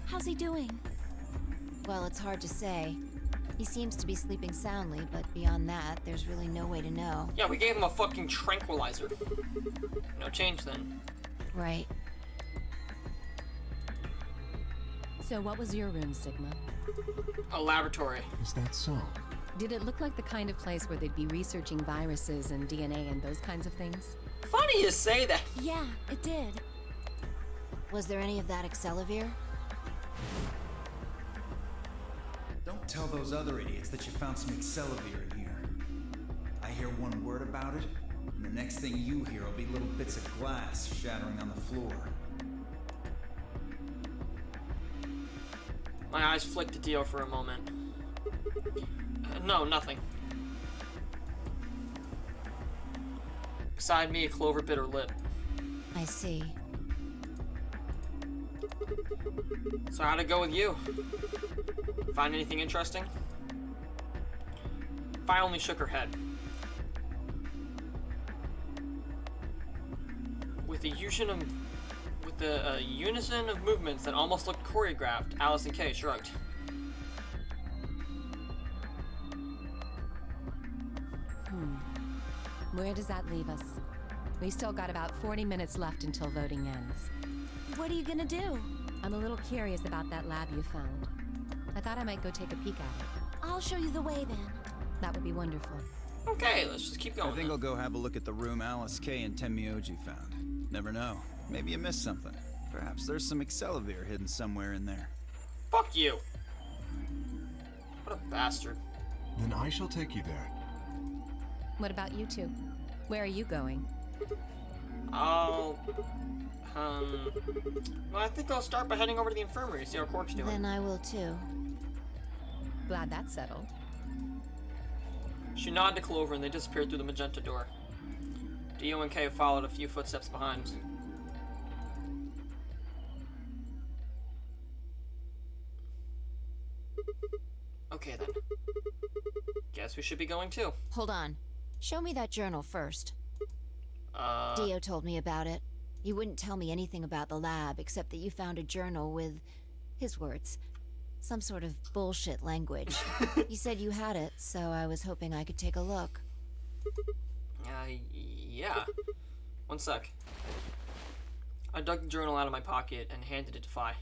How's he doing? Well, it's hard to say. He seems to be sleeping soundly, but beyond that, there's really no way to know. Yeah, we gave him a fucking tranquilizer. No change then. Right. So what was your room, Sigma? A laboratory. Is that so? Did it look like the kind of place where they'd be researching viruses and DNA and those kinds of things? Funny you say that. Yeah, it did. Was there any of that Excelavir? Don't tell those other idiots that you found some Excelavir in here. I hear one word about it, and the next thing you hear will be little bits of glass shattering on the floor. My eyes flicked to Dio for a moment. No, nothing. Beside me, Clover bit her lip. I see. So how'd it go with you? Find anything interesting? Fi only shook her head. With a unison of movements that almost looked choreographed, Allison K shrugged. Where does that leave us? We still got about 40 minutes left until voting ends. What are you gonna do? I'm a little curious about that lab you found. I thought I might go take a peek at it. I'll show you the way then. That would be wonderful. Okay, let's just keep going. I think I'll go have a look at the room Alice K and Tenmyoji found. Never know. Maybe you missed something. Perhaps there's some Excelavir hidden somewhere in there. Fuck you. What a bastard. Then I shall take you there. What about you two? Where are you going? Well, I think I'll start by heading over to the infirmary to see how Quark's doing. Then I will too. Glad that's settled. She nodded to Clover and they disappeared through the magenta door. Dio and Kay followed a few footsteps behind. Okay then. Guess we should be going too. Hold on. Show me that journal first. Dio told me about it. You wouldn't tell me anything about the lab except that you found a journal with his words. Some sort of bullshit language. You said you had it, so I was hoping I could take a look. Yeah. One sec. I dug the journal out of my pocket and handed it to Fi.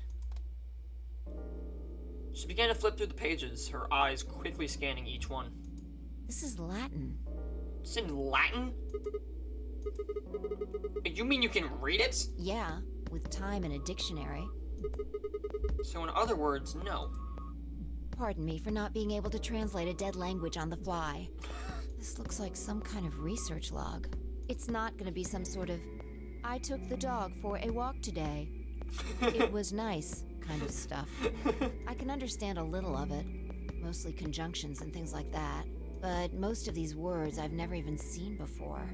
She began to flip through the pages, her eyes quickly scanning each one. This is Latin. It's in Latin? You mean you can read it? Yeah, with time in a dictionary. So in other words, no. Pardon me for not being able to translate a dead language on the fly. This looks like some kind of research log. It's not gonna be some sort of, I took the dog for a walk today. It was nice kind of stuff. I can understand a little of it, mostly conjunctions and things like that, but most of these words I've never even seen before.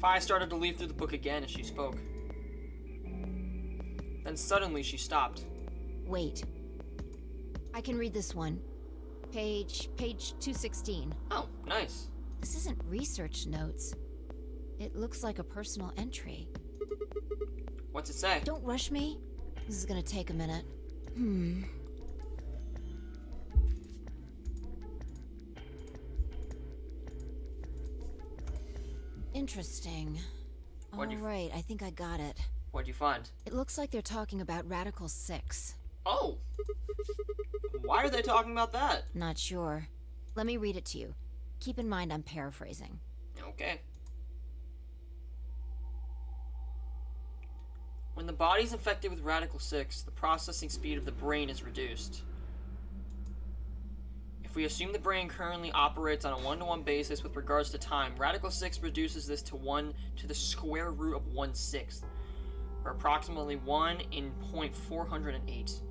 Fi started to leaf through the book again as she spoke. Then suddenly she stopped. Wait. I can read this one. Page 216. Oh, nice. This isn't research notes. It looks like a personal entry. What's it say? Don't rush me. This is gonna take a minute. Interesting. What'd you- Alright, I think I got it. What'd you find? It looks like they're talking about Radical 6. Oh! Why are they talking about that? Not sure. Let me read it to you. Keep in mind I'm paraphrasing. Okay. When the body's infected with Radical 6, the processing speed of the brain is reduced. If we assume the brain currently operates on a one-to-one basis with regards to time, Radical 6 reduces this to 1 to the square root of 1/6, or approximately 1 in 0.408.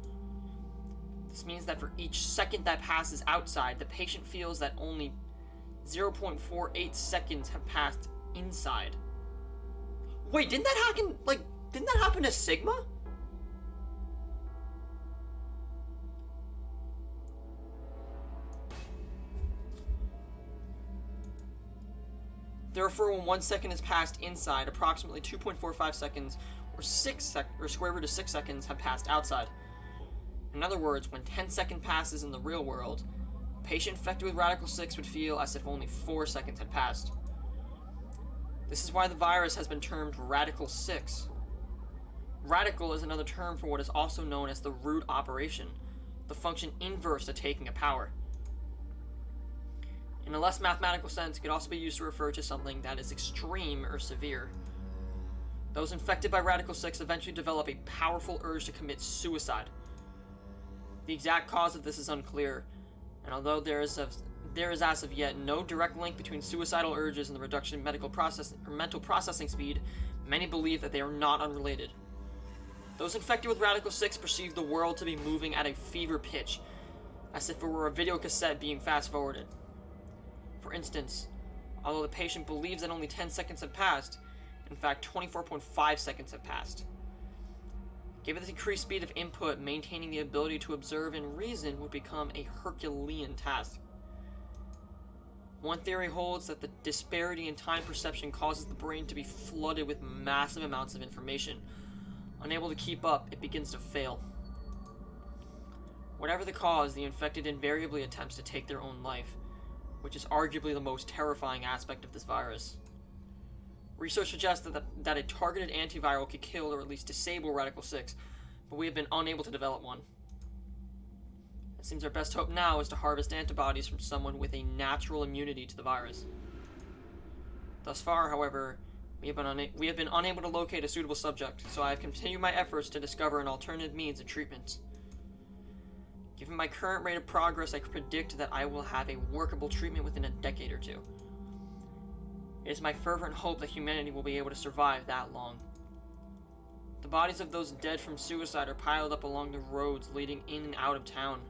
This means that for each second that passes outside, the patient feels that only 0.48 seconds have passed inside. Wait, didn't that happen to Sigma? Therefore, when 1 second has passed inside, approximately 2.45 seconds or square root of 6 seconds have passed outside. In other words, when 10 seconds passes in the real world, a patient infected with Radical 6 would feel as if only 4 seconds had passed. This is why the virus has been termed Radical 6. Radical is another term for what is also known as the root operation, the function inverse to taking a power. In a less mathematical sense, it could also be used to refer to something that is extreme or severe. Those infected by Radical 6 eventually develop a powerful urge to commit suicide. The exact cause of this is unclear, and although there is as of yet no direct link between suicidal urges and the reduction in mental processing speed, many believe that they are not unrelated. Those infected with Radical 6 perceive the world to be moving at a fever pitch, as if it were a video cassette being fast-forwarded. For instance, although the patient believes that only 10 seconds have passed, in fact 24.5 seconds have passed. Given the increased speed of input, maintaining the ability to observe and reason would become a Herculean task. One theory holds that the disparity in time perception causes the brain to be flooded with massive amounts of information. Unable to keep up, it begins to fail. Whatever the cause, the infected invariably attempts to take their own life, which is arguably the most terrifying aspect of this virus. Research suggests that a targeted antiviral could kill or at least disable Radical 6, but we have been unable to develop one. It seems our best hope now is to harvest antibodies from someone with a natural immunity to the virus. Thus far, however, we have been unable to locate a suitable subject, so I have continued my efforts to discover an alternative means of treatment. Given my current rate of progress, I predict that I will have a workable treatment within a decade or two. It is my fervent hope that humanity will be able to survive that long. The bodies of those dead from suicide are piled up along the roads leading in and out of town.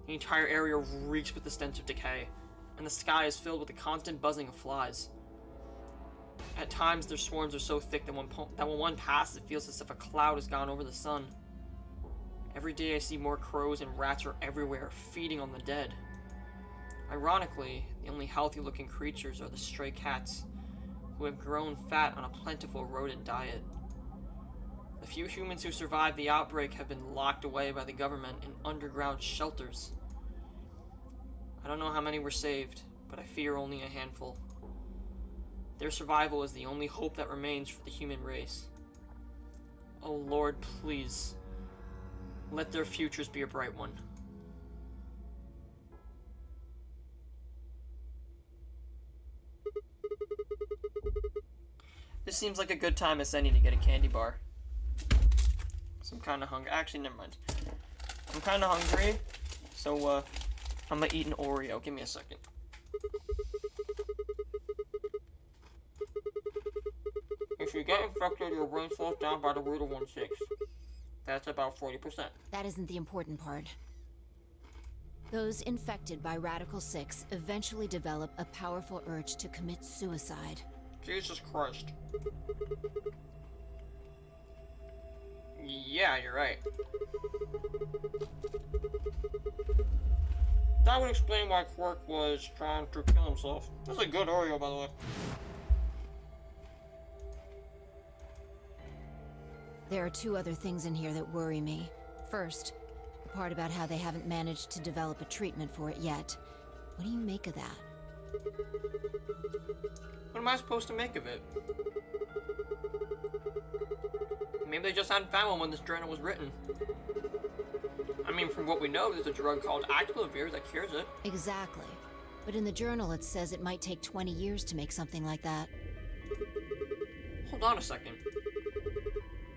The entire area reeks with the stench of decay, and the sky is filled with the constant buzzing of flies. At times, their swarms are so thick that when one passes, it feels as if a cloud has gone over the sun. Every day I see more crows and rats are everywhere, feeding on the dead. Ironically, the only healthy-looking creatures are the stray cats, who have grown fat on a plentiful rodent diet. The few humans who survived the outbreak have been locked away by the government in underground shelters. I don't know how many were saved, but I fear only a handful. Their survival is the only hope that remains for the human race. Oh Lord, please, let their futures be a bright one. This seems like a good time as any to get a candy bar. So I'm kinda hungry. Actually, never mind. I'm kinda hungry, so I'm gonna eat an Oreo. Give me a second. If you get infected, your brain slows down by the root of 1/6. That's about 40%. That isn't the important part. Those infected by Radical 6 eventually develop a powerful urge to commit suicide. Jesus Christ. Yeah, you're right. That would explain why Quark was trying to kill himself. That's a good Oreo, by the way. There are two other things in here that worry me. First, the part about how they haven't managed to develop a treatment for it yet. What do you make of that? What am I supposed to make of it? Maybe they just hadn't found one when this journal was written. I mean, from what we know, there's a drug called Actilavir that cures it. Exactly. But in the journal it says it might take 20 years to make something like that. Hold on a second.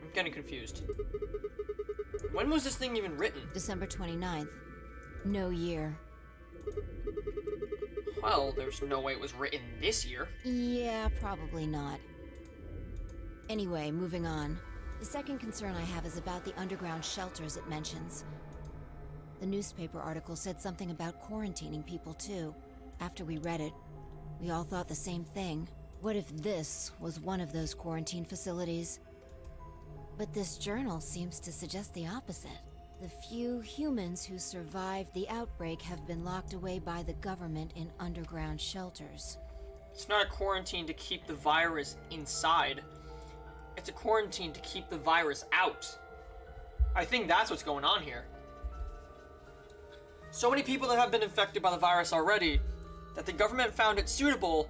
I'm getting confused. When was this thing even written? December 29th. No year. Well, there's no way it was written this year. Yeah, probably not. Anyway, moving on. The second concern I have is about the underground shelters it mentions. The newspaper article said something about quarantining people too. After we read it, we all thought the same thing. What if this was one of those quarantine facilities? But this journal seems to suggest the opposite. The few humans who survived the outbreak have been locked away by the government in underground shelters. It's not a quarantine to keep the virus inside. It's a quarantine to keep the virus out. I think that's what's going on here. So many people that have been infected by the virus already that the government found it suitable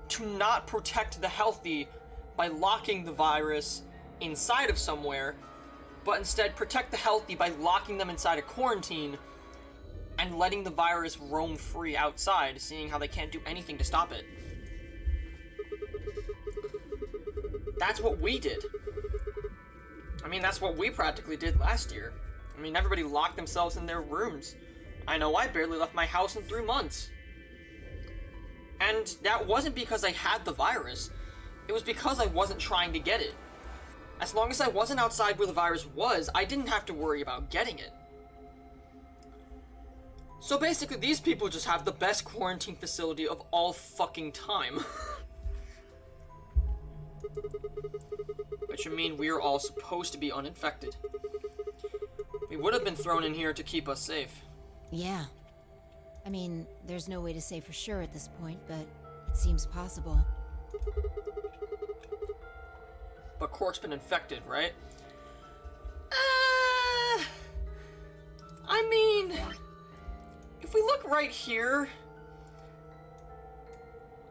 to not protect the healthy by locking the virus inside of somewhere, but instead protect the healthy by locking them inside a quarantine and letting the virus roam free outside, seeing how they can't do anything to stop it. That's what we did. I mean, that's what we practically did last year. I mean, everybody locked themselves in their rooms. I know I barely left my house in 3 months. And that wasn't because I had the virus. It was because I wasn't trying to get it. As long as I wasn't outside where the virus was, I didn't have to worry about getting it. So basically, these people just have the best quarantine facility of all fucking time. Which would mean we are all supposed to be uninfected. We would have been thrown in here to keep us safe. Yeah. I mean, there's no way to say for sure at this point, but it seems possible. But Quark's been infected, right? I mean, if we look right here,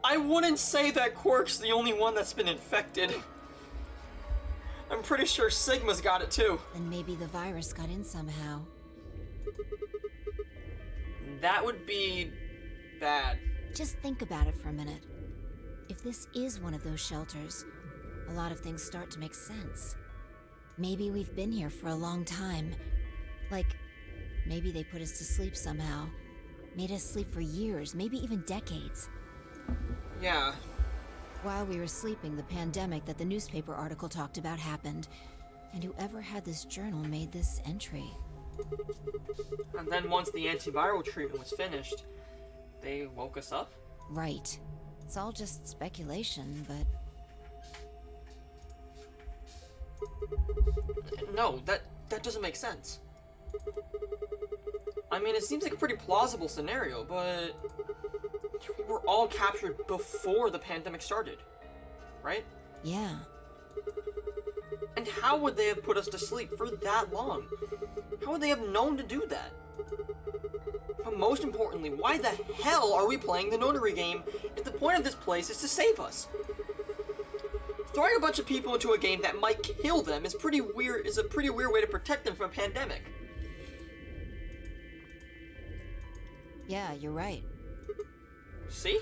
I wouldn't say that Quark's the only one that's been infected. I'm pretty sure Sigma's got it too. And maybe the virus got in somehow. That would be bad. Just think about it for a minute. If this is one of those shelters, a lot of things start to make sense. Maybe we've been here for a long time. Like, maybe they put us to sleep somehow. Made us sleep for years, maybe even decades. Yeah. While we were sleeping, the pandemic that the newspaper article talked about happened. And whoever had this journal made this entry. And then once the antiviral treatment was finished, they woke us up? Right. It's all just speculation, but... No, that doesn't make sense. I mean, it seems like a pretty plausible scenario, but... we were all captured before the pandemic started, right? Yeah. And how would they have put us to sleep for that long? How would they have known to do that? But most importantly, why the hell are we playing the notary game if the point of this place is to save us? Throwing a bunch of people into a game that might kill them is a pretty weird way to protect them from a pandemic. Yeah, you're right. See?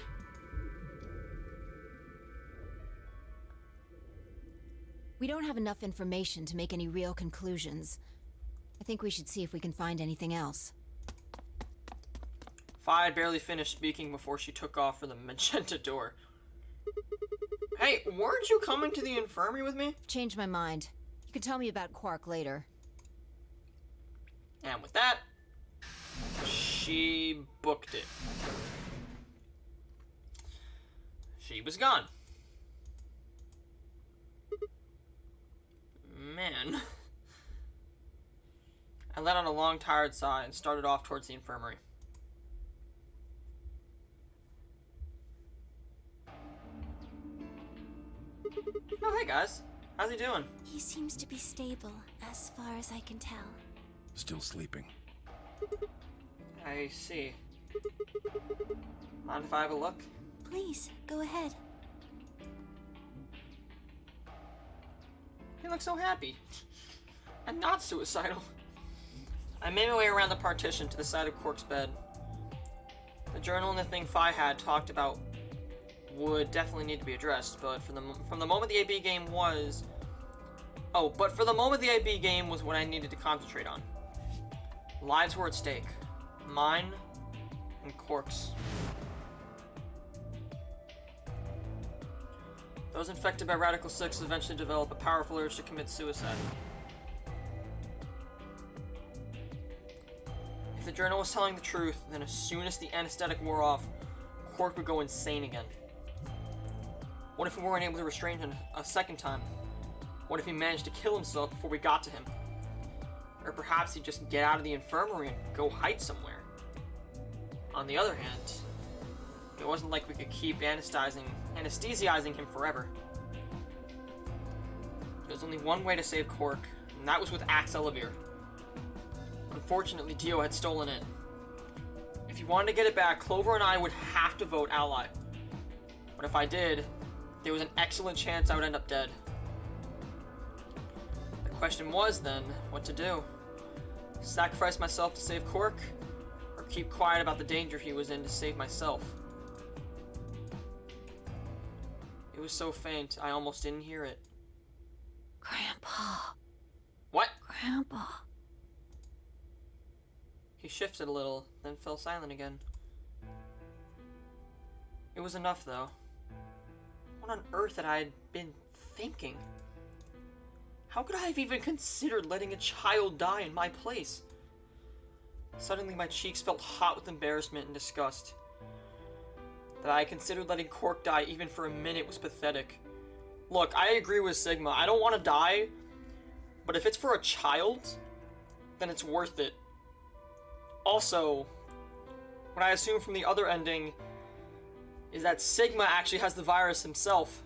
We don't have enough information to make any real conclusions. I think we should see if we can find anything else. Fi had barely finished speaking before she took off for the magenta door. Hey, weren't you coming to the infirmary with me? Changed my mind. You can tell me about Quark later. And with that, she booked it. She was gone. Man. I let out a long, tired sigh and started off towards the infirmary. Oh, hey guys. How's he doing? He seems to be stable, as far as I can tell. Still sleeping. I see. Mind if I have a look? Please, go ahead. He looks so happy. And not suicidal. I made my way around the partition to the side of Quark's bed. The journal and the thing Fi had talked about would definitely need to be addressed, but from the moment the AB game was... Oh, but for the moment the AB game was what I needed to concentrate on. Lives were at stake. Mine and Quark's. Those infected by Radical 6 eventually develop a powerful urge to commit suicide. If the journal was telling the truth, then as soon as the anesthetic wore off, Quark would go insane again. What if we weren't able to restrain him a second time? What if he managed to kill himself before we got to him? Or perhaps he'd just get out of the infirmary and go hide somewhere. On the other hand, It wasn't like we could keep anesthetizing him forever. There's only one way to save Cork, and that was with Axe Elevir. Unfortunately, Dio had stolen it. If he wanted to get it back, Clover and I would have to vote ally. But if I did, there was an excellent chance I would end up dead. The question was then, what to do? Sacrifice myself to save Cork, or keep quiet about the danger he was in to save myself? It was so faint, I almost didn't hear it. Grandpa. What? Grandpa. He shifted a little, then fell silent again. It was enough, though. What on earth had I been thinking? How could I have even considered letting a child die in my place? Suddenly my cheeks felt hot with embarrassment and disgust. That I considered letting Cork die even for a minute was pathetic. Look, I agree with Sigma. I don't want to die, but if it's for a child, then it's worth it. Also, what I assume from the other ending is that Sigma actually has the virus himself.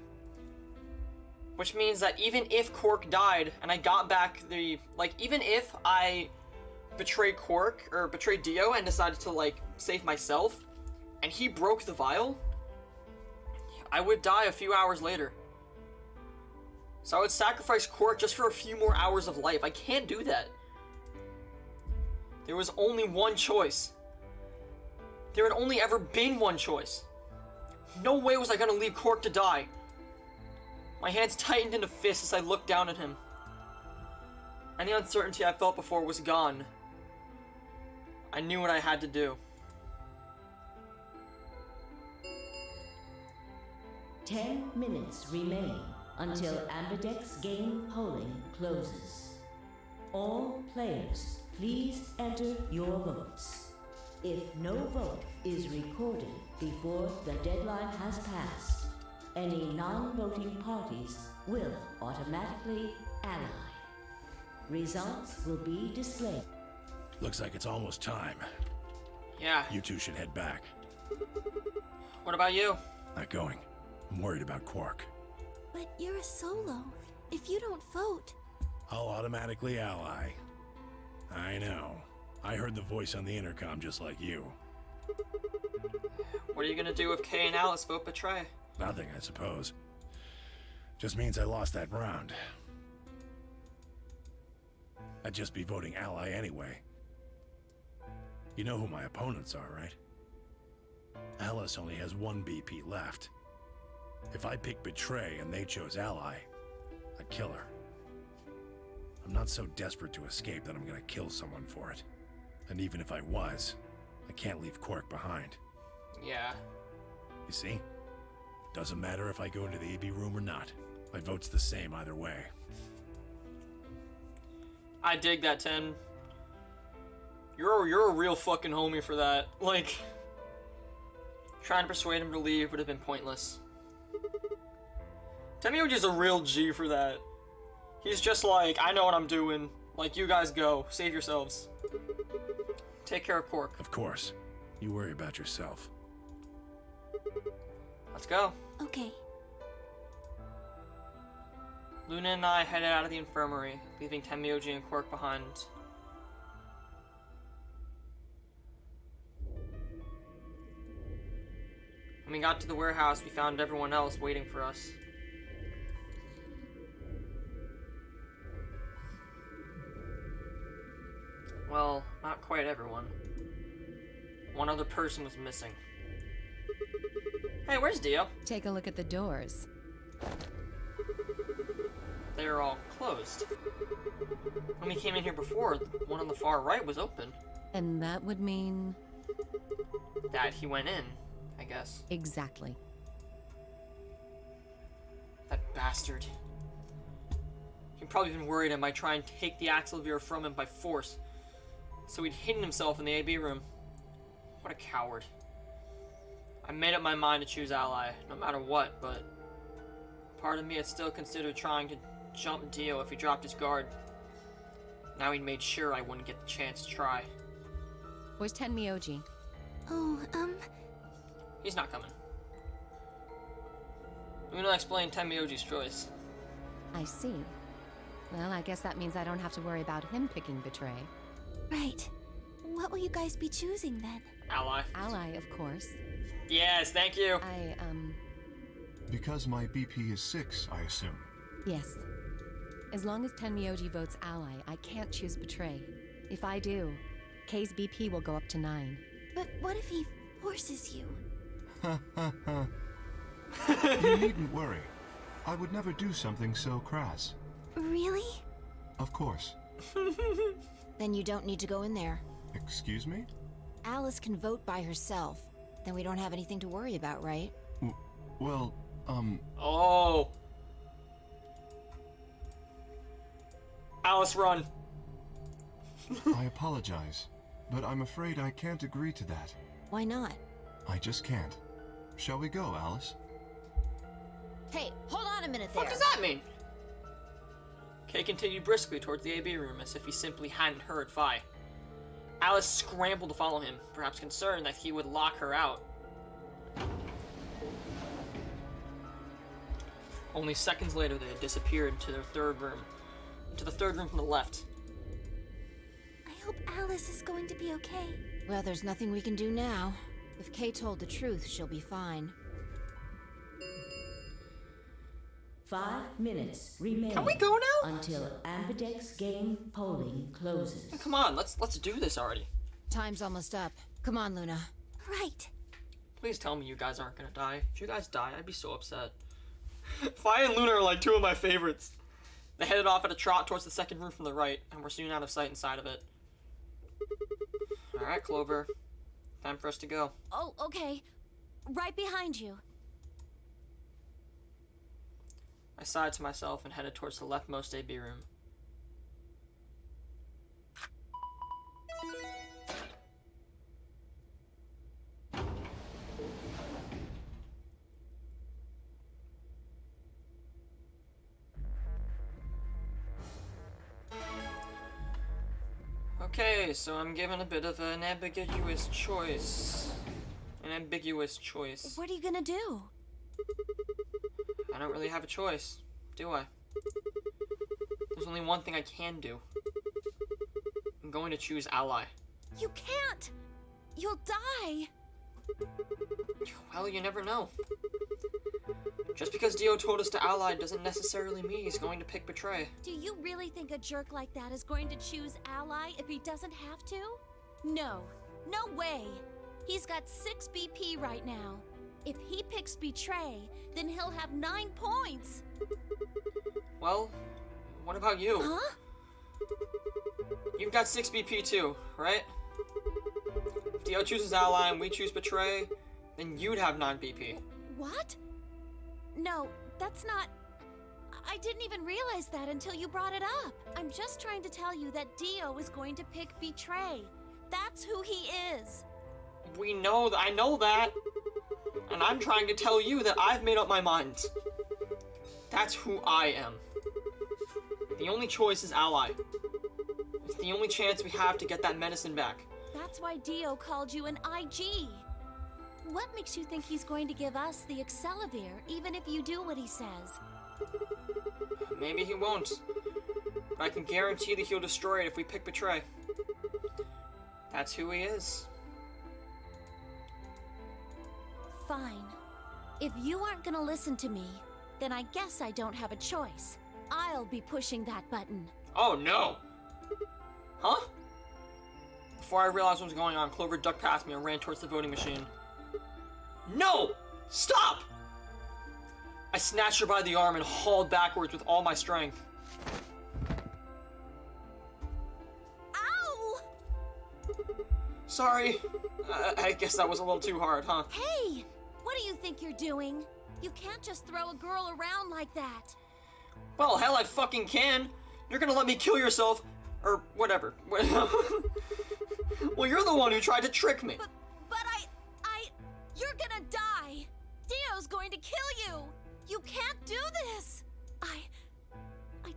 Which means that even if Cork died and I got back the, even if I betrayed Cork, or betrayed Dio and decided to, save myself, and he broke the vial, I would die a few hours later. So I would sacrifice Cork just for a few more hours of life. I can't do that. There was only one choice. There had only ever been one choice. No way was I gonna leave Cork to die. My hands tightened into fists as I looked down at him. Any uncertainty I felt before was gone. I knew what I had to do. 10 minutes remain until Ambidex game polling closes. All players, please enter your votes. If no vote is recorded before the deadline has passed, any non-voting parties will automatically ally. Results will be displayed. Looks like it's almost time. Yeah. You two should head back. What about you? Not going. I'm worried about Quark. But you're a solo. If you don't vote... I'll automatically ally. I know. I heard the voice on the intercom just like you. What are you gonna do if Kay and Alice vote betray? Nothing, I suppose. Just means I lost that round. I'd just be voting ally anyway. You know who my opponents are, right? Alice only has one BP left. If I pick betray and they chose ally, I'd kill her. I'm not so desperate to escape that I'm gonna kill someone for it. And even if I was, I can't leave Quark behind. Yeah. You see? Doesn't matter if I go into the AB room or not. My vote's the same either way. I dig that, Ten. You're a real fucking homie for that. Trying to persuade him to leave would have been pointless. Tenmyuji's a real G for that. He's just like, I know what I'm doing. You guys go. Save yourselves. Take care of Quark. Of course. You worry about yourself. Let's go. Okay. Luna and I headed out of the infirmary, leaving Tenmyuji and Quark behind. When we got to the warehouse, we found everyone else waiting for us. Well, not quite everyone. One other person was missing. Hey, where's Dio? Take a look at the doors. They were all closed. When we came in here before, the one on the far right was open. And that would mean... That he went in, I guess. Exactly. That bastard. He'd probably been worried I might try and take the Axelveer from him by force. So he'd hidden himself in the AB room. What a coward. I made up my mind to choose ally, no matter what, but... part of me had still considered trying to jump Dio if he dropped his guard. Now he'd made sure I wouldn't get the chance to try. Where's Tenmyuji? Oh, He's not coming. Luna explained Tenmyoji's choice. I see. Well, I guess that means I don't have to worry about him picking Betray. Right. What will you guys be choosing then? Ally. Ally, of course. Yes, thank you. Because my BP is 6, I assume. Yes. As long as Tenmyoji votes Ally, I can't choose Betray. If I do, K's BP will go up to 9. But what if he forces you? You needn't worry. I would never do something so crass. Really? Of course. Then you don't need to go in there. Excuse me? Alice can vote by herself. Then we don't have anything to worry about, right? Well, Oh. Alice, run. I apologize, but I'm afraid I can't agree to that. Why not? I just can't. Shall we go, Alice? Hey, hold on a minute there. What does that mean? Kay continued briskly towards the AB room as if he simply hadn't heard Vi. Alice scrambled to follow him, perhaps concerned that he would lock her out. Only seconds later, they had disappeared into their third room. Into the third room from the left. I hope Alice is going to be okay. Well, there's nothing we can do now. If Kay told the truth, she'll be fine. 5 minutes remain. Can we go now? Until Ambidex game polling closes. Come on, let's do this already. Time's almost up. Come on, Luna. Right. Please tell me you guys aren't gonna die. If you guys die, I'd be so upset. Vi and Luna are like two of my favorites. They headed off at a trot towards the second room from the right, and were soon out of sight inside of it. Alright, Clover. Time for us to go. Oh, okay. Right behind you. I sighed to myself and headed towards the leftmost AB room. Okay, so I'm given a bit of an ambiguous choice. An ambiguous choice. What are you gonna do? I don't really have a choice, do I? There's only one thing I can do. I'm going to choose Ally. You can't! You'll die! Well, you never know. Just because Dio told us to Ally doesn't necessarily mean he's going to pick Betray. Do you really think a jerk like that is going to choose Ally if he doesn't have to? No. No way! He's got 6 BP right now. If he picks Betray, then he'll have 9 points! Well, what about you? Huh? You've got 6 BP too, right? If Dio chooses Ally and we choose Betray, then you'd have 9 BP. What? No, that's not... I didn't even realize that until you brought it up. I'm just trying to tell you that Dio is going to pick Betray. That's who he is. We know that. I know that. And I'm trying to tell you that I've made up my mind. That's who I am. The only choice is Ally. It's the only chance we have to get that medicine back. That's why Dio called you an IG. What makes you think he's going to give us the Excelavir, even if you do what he says? Maybe he won't. But I can guarantee that he'll destroy it if we pick Betray. That's who he is. Fine. If you aren't gonna listen to me, then I guess I don't have a choice. I'll be pushing that button. Oh no! Huh? Before I realized what was going on, Clover ducked past me and ran towards the voting machine. No! Stop! I snatched her by the arm and hauled backwards with all my strength. Ow! Sorry. I guess that was a little too hard, huh? Hey! What do you think you're doing? You can't just throw a girl around like that. Well, hell, I fucking can. You're gonna let me kill yourself, or whatever. Well, you're the one who tried to trick me. But you're gonna die. Dio's going to kill you. You can't do this. I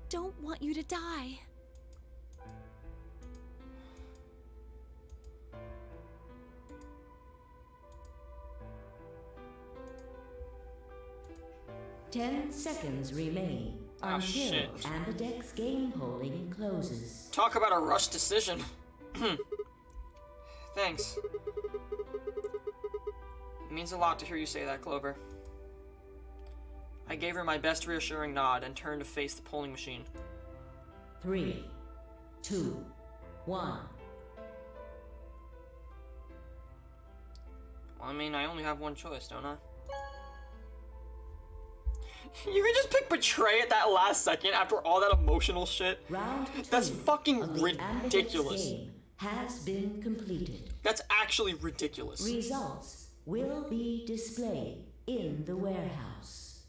don't want you to die. 10 seconds remain Oh, until shit. Ambidex game polling closes. Talk about a rush decision. Thanks. It means a lot to hear you say that, Clover. I gave her my best reassuring nod and turned to face the polling machine. 3, 2, 1. Well, I mean, I only have one choice, don't I? You can just pick Betray at that last second after all that emotional shit? Round 2 That's fucking of the ridiculous. Ambidex game has been completed. That's actually ridiculous. Results will be displayed in the warehouse.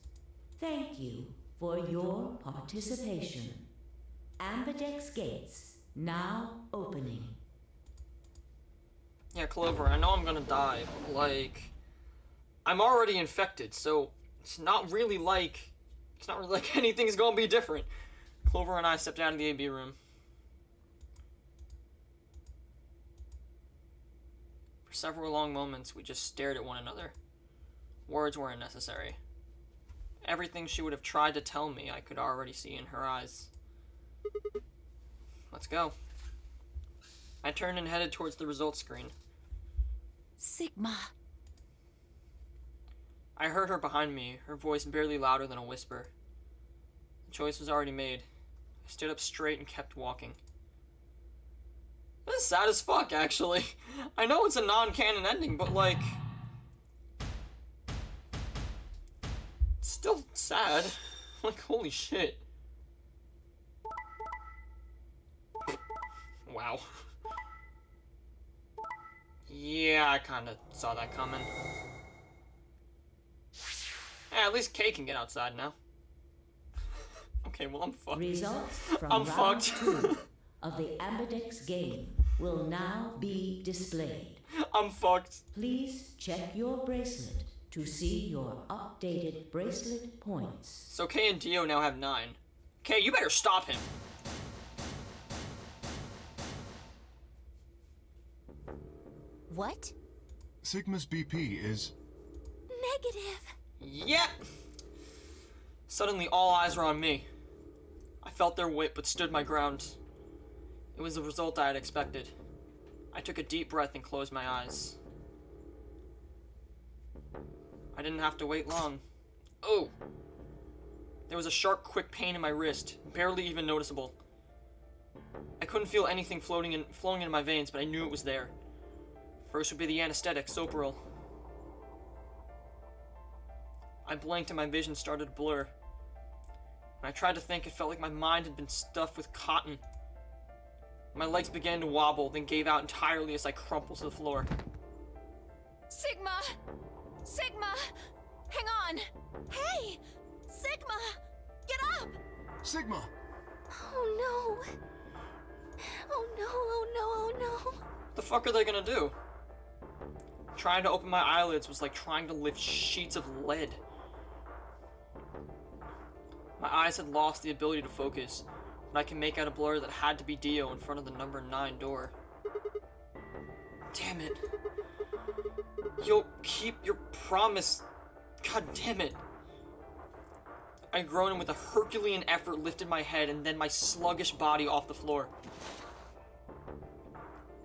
Thank you for your participation. Ambidex gates now opening. Yeah, Clover, I know I'm gonna die, but, like, I'm already infected, so it's not really like anything's gonna be different. Clover and I stepped out of the AB room. For several long moments, we just stared at one another. Words weren't necessary. Everything she would have tried to tell me, I could already see in her eyes. Let's go. I turned and headed towards the results screen. Sigma. I heard her behind me, her voice barely louder than a whisper. The choice was already made. I stood up straight and kept walking. That's sad as fuck, actually. I know it's a non-canon ending, but, like, it's still sad. Like, holy shit. Wow. Yeah, I kinda saw that coming. Yeah, at least Kay can get outside now. Okay, well, I'm fucked. Results from I'm round fucked. 2 of the Ambidex game will now be displayed. I'm fucked. Please check your bracelet to see your updated bracelet points. So Kay and Dio now have 9. Kay, you better stop him. What? Sigma's BP is... Negative. Yep. Suddenly, all eyes were on me. I felt their weight, but stood my ground. It was the result I had expected. I took a deep breath and closed my eyes. I didn't have to wait long. Oh! There was a sharp, quick pain in my wrist, barely even noticeable. I couldn't feel anything flowing into my veins, but I knew it was there. First would be the anesthetic, Sopril. I blinked and my vision started to blur. When I tried to think, it felt like my mind had been stuffed with cotton. My legs began to wobble, then gave out entirely as I crumpled to the floor. Sigma! Sigma! Hang on! Hey! Sigma! Get up! Sigma! Oh no! Oh no, oh no, oh no! What the fuck are they gonna do? Trying to open my eyelids was like trying to lift sheets of lead. My eyes had lost the ability to focus, but I could make out a blur that had to be Dio in front of the number 9 door. Damn it. You'll keep your promise. God damn it. I groaned and with a Herculean effort lifted my head and then my sluggish body off the floor.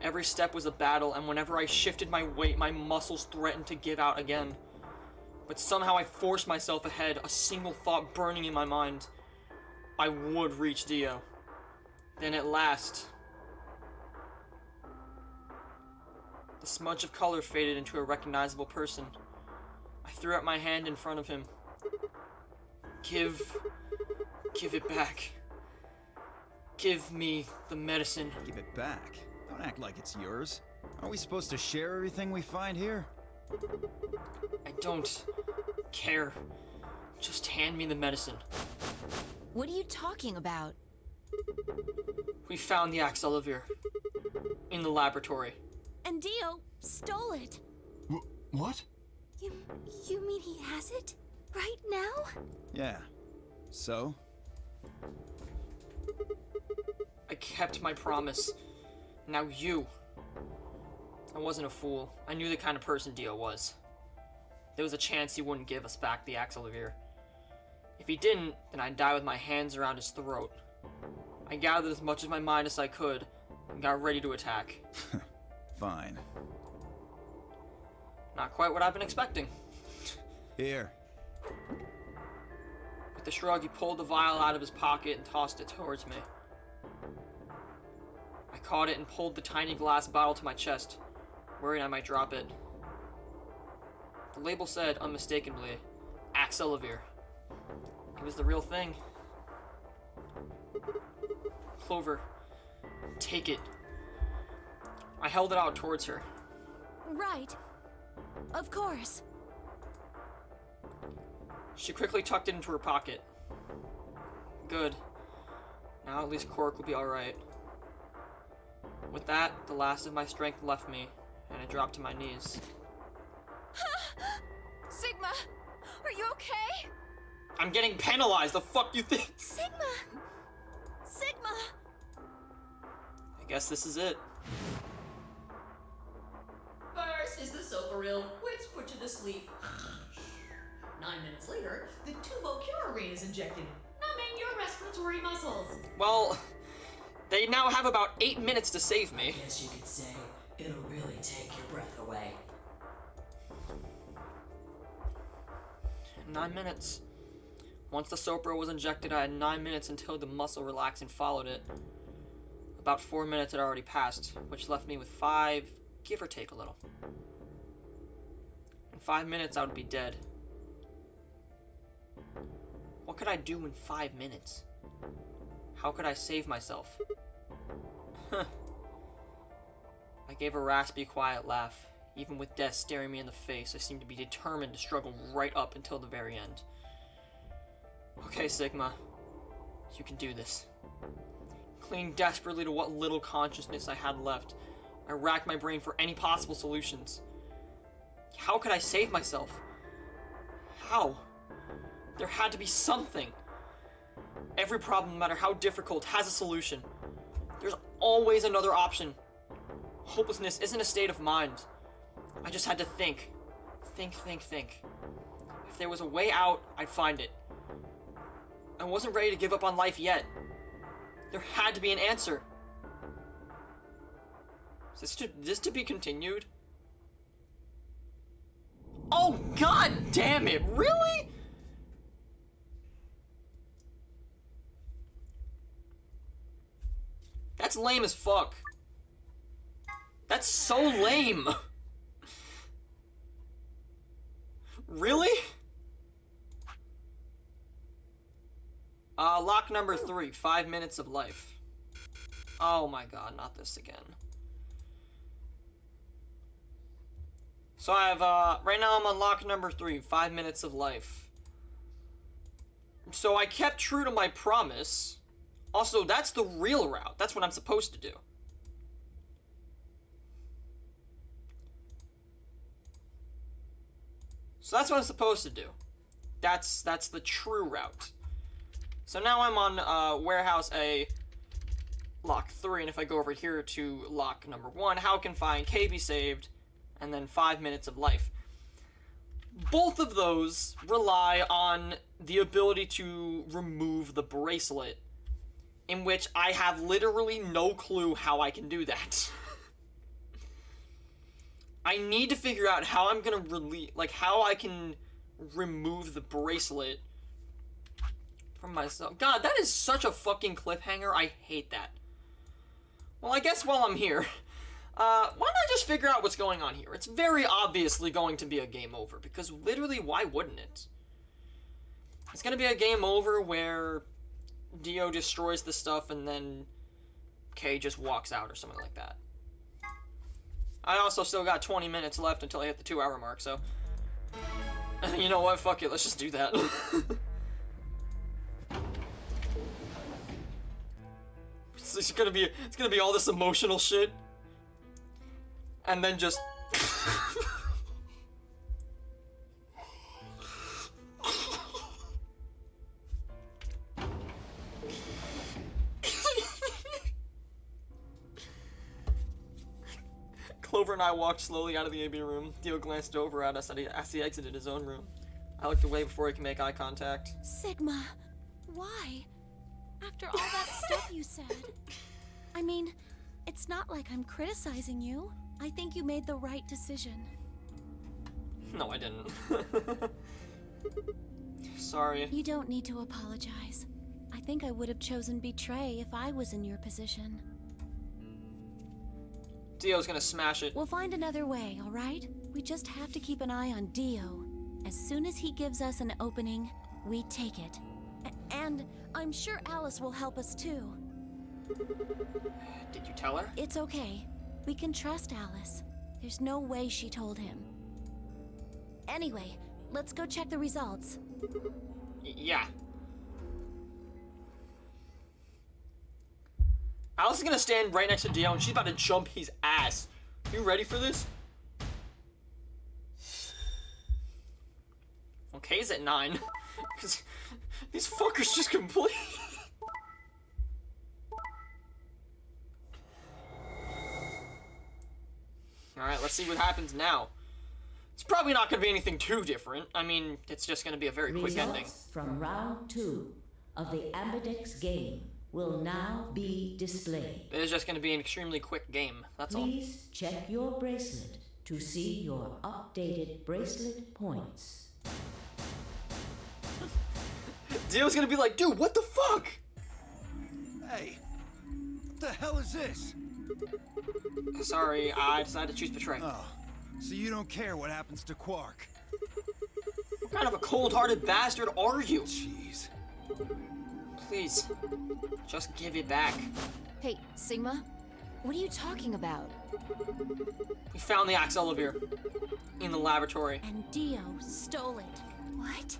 Every step was a battle, and whenever I shifted my weight, my muscles threatened to give out again. But somehow I forced myself ahead, a single thought burning in my mind. I would reach Dio. Then at last... The smudge of color faded into a recognizable person. I threw out my hand in front of him. Give it back. Give me the medicine. Give it back. Don't act like it's yours. Aren't we supposed to share everything we find here? I don't care. Just hand me the medicine. What are you talking about? We found the Axelavir. In the laboratory. And Dio stole it. What? You mean he has it? Right now? Yeah. So? I kept my promise. Now you. I wasn't a fool. I knew the kind of person Dio was. There was a chance he wouldn't give us back the Axelavir. If he didn't, then I'd die with my hands around his throat. I gathered as much of my mind as I could and got ready to attack. Fine. Not quite what I've been expecting. Here. With a shrug, he pulled the vial out of his pocket and tossed it towards me. I caught it and pulled the tiny glass bottle to my chest, worried I might drop it. The label said, unmistakably, Axelavir. It was the real thing. Clover, take it. I held it out towards her. Right. Of course. She quickly tucked it into her pocket. Good. Now at least Cork will be alright. With that, the last of my strength left me, and I dropped to my knees. Sigma, are you okay? I'm getting penalized, the fuck you think? Sigma! Sigma! I guess this is it. First is the Soparil, which put you to sleep. 9 minutes later, the tubocurarine is injected, numbing your respiratory muscles. Well, they now have about 8 minutes to save me. I guess you could say it'll really take your breath away. 9 minutes. Once the Sopra was injected, I had 9 minutes until the muscle relaxing followed it. About 4 minutes had already passed, which left me with 5, give or take a little. In 5 minutes, I would be dead. What could I do in 5 minutes? How could I save myself? I gave a raspy, quiet laugh. Even with death staring me in the face, I seemed to be determined to struggle right up until the very end. Okay, Sigma. You can do this. Clinging desperately to what little consciousness I had left, I racked my brain for any possible solutions. How could I save myself? How? There had to be something. Every problem, no matter how difficult, has a solution. There's always another option. Hopelessness isn't a state of mind. I just had to think. Think. If there was a way out, I'd find it. I wasn't ready to give up on life yet. There had to be an answer. Is this to be continued? Oh, god damn it, really? That's lame as fuck. That's so lame. Really? Lock number 3, 5 minutes of life. Oh my god, not this again. So I have, right now I'm on lock number 3, 5 minutes of life. So I kept true to my promise. Also, that's the real route. That's what I'm supposed to do. So that's what I'm supposed to do. That's the true route. So now I'm on Warehouse A, lock 3, and if I go over here to lock number 1, how can find K be saved, and then 5 minutes of life. Both of those rely on the ability to remove the bracelet, in which I have literally no clue how I can do that. I need to figure out how I'm gonna how I can remove the bracelet from myself. God, that is such a fucking cliffhanger. I hate that. Well, I guess while I'm here, why don't I just figure out what's going on here? It's very obviously going to be a game over, because literally, why wouldn't it? It's gonna be a game over where Dio destroys the stuff and then Kay just walks out or something like that. I also still got 20 minutes left until I hit the 2-hour mark, so... You know what? Fuck it, let's just do that. It's gonna be all this emotional shit. And then just... Clover and I walked slowly out of the AB room. Dio glanced over at us as he exited his own room. I looked away before he could make eye contact. Sigma, why? After all that stuff you said. I mean, it's not like I'm criticizing you. I think you made the right decision. No, I didn't. Sorry. You don't need to apologize. I think I would have chosen betray if I was in your position. Dio's gonna smash it. We'll find another way, all right? We just have to keep an eye on Dio. As soon as he gives us an opening, we take it. And I'm sure Alice will help us too. Did you tell her? It's okay. We can trust Alice. There's no way she told him. Anyway, let's go check the results. Yeah. Alice is gonna stand right next to Dio and she's about to jump his ass. You ready for this? Okay, he's at 9. Because these fuckers just complete. Alright, let's see what happens now. It's probably not going to be anything too different. I mean, it's just going to be a very quick ending. Results from round 2 of the Ambidex game will now be displayed. It is just going to be an extremely quick game. That's all. Please check your bracelet to see your updated bracelet points. Dio's going to be like, dude, what the fuck? Hey, what the hell is this? Sorry, I decided to choose Betray. Oh, so you don't care what happens to Quark? What kind of a cold-hearted bastard are you? Jeez. Please, just give it back. Hey, Sigma? What are you talking about? We found the Axelavir in the laboratory. And Dio stole it. What?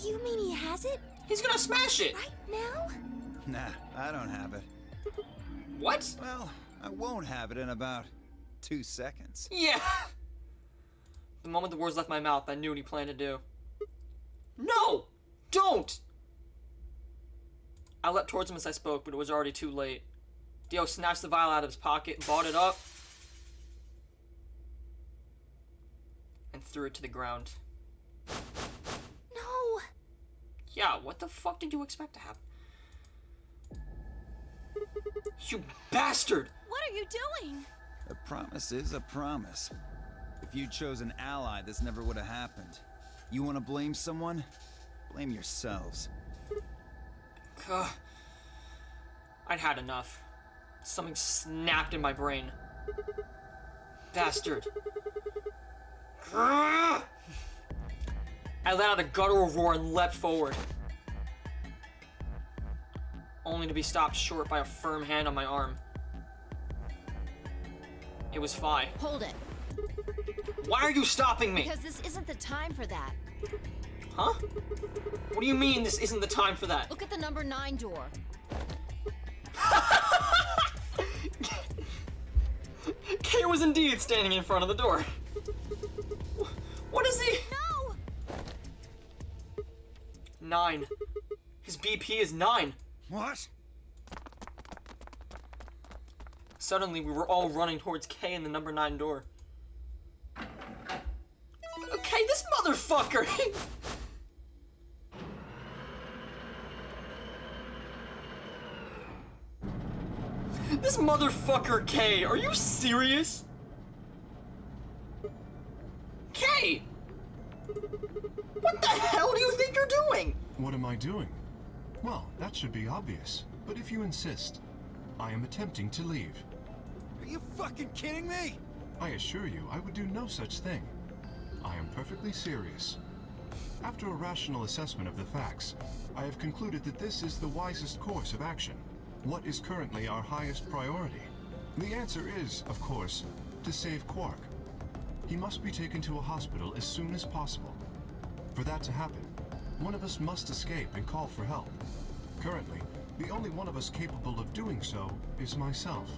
You mean he has it? He's gonna smash it! Right now? Nah, I don't have it. What? Well, I won't have it in about 2 seconds. Yeah! The moment the words left my mouth, I knew what he planned to do. No! Don't! I leapt towards him as I spoke, but it was already too late. Dio snatched the vial out of his pocket, balled it up, and threw it to the ground. No! Yeah, what the fuck did you expect to happen? You bastard! What are you doing? A promise is a promise. If you chose an ally, this never would have happened. You want to blame someone? Blame yourselves. Ugh. I'd had enough. Something snapped in my brain. Bastard. Ugh. I let out a guttural roar and leapt forward. Only to be stopped short by a firm hand on my arm. It was Phi. Hold it. Why are you stopping me? Because this isn't the time for that. Huh? What do you mean this isn't the time for that? Look at the number 9 door. Kay was indeed standing in front of the door. What is he? No! 9. His BP is 9. What? Suddenly, we were all running towards Kay and the number 9 door. Okay, this motherfucker! This motherfucker, Kay, are you serious? Kay! What the hell do you think you're doing? What am I doing? Well, that should be obvious. But if you insist, I am attempting to leave. Are you fucking kidding me? I assure you, I would do no such thing. I am perfectly serious. After a rational assessment of the facts, I have concluded that this is the wisest course of action. What is currently our highest priority? The answer is, of course, to save Quark. He must be taken to a hospital as soon as possible. For that to happen, one of us must escape and call for help. Currently, the only one of us capable of doing so is myself.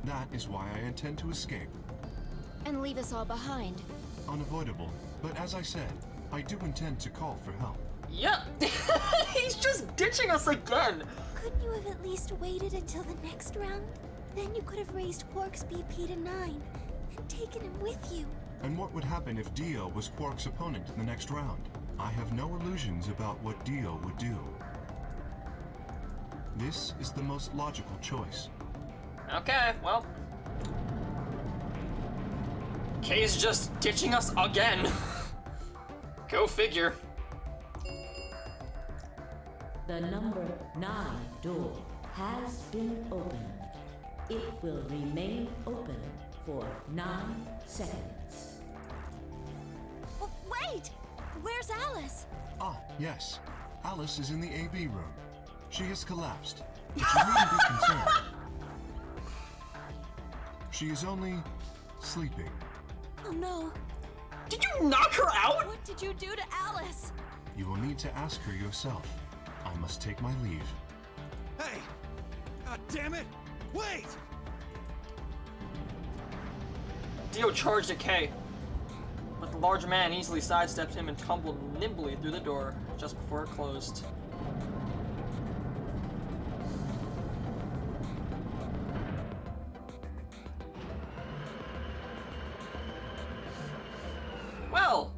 That is why I intend to escape. And leave us all behind. Unavoidable, but as I said, I do intend to call for help. Yep. He's just ditching us again. Couldn't you have at least waited until the next round? Then you could have raised Quark's BP to 9 and taken him with you. And what would happen if Dio was Quark's opponent in the next round? I have no illusions about what Dio would do. This is the most logical choice. Okay, well. Kay's just ditching us again. Go figure. The number 9 door has been opened. It will remain open for 9 seconds. Wait! Where's Alice? Ah, yes. Alice is in the AB room. She has collapsed, but you needn't be concerned. She is only sleeping. Oh no. Did you knock her out? What did you do to Alice? You will need to ask her yourself. I must take my leave. Hey! God damn it! Wait! Dio charged at Kay, but the large man easily sidestepped him and tumbled nimbly through the door just before it closed. Well,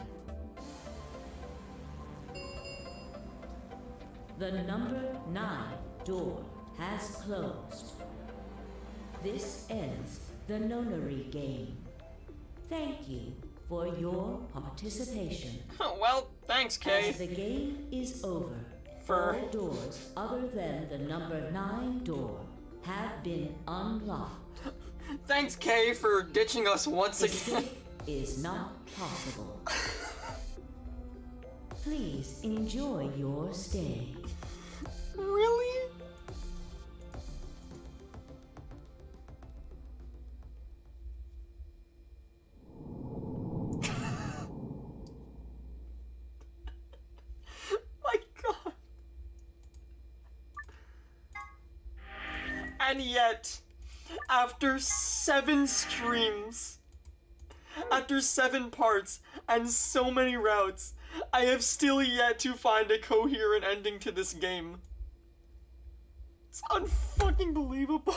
The number 9 door has closed. This ends the nonary game. Thank you for your participation. well, thanks, Kay. As the game is over, For- all doors other than the number 9 door have been unlocked. Thanks, Kay, for ditching us once again. Escape is not possible. Please enjoy your stay. Really? My God. And yet, after 7 streams, after 7 parts, and so many routes, I have still yet to find a coherent ending to this game. It's unfucking believable.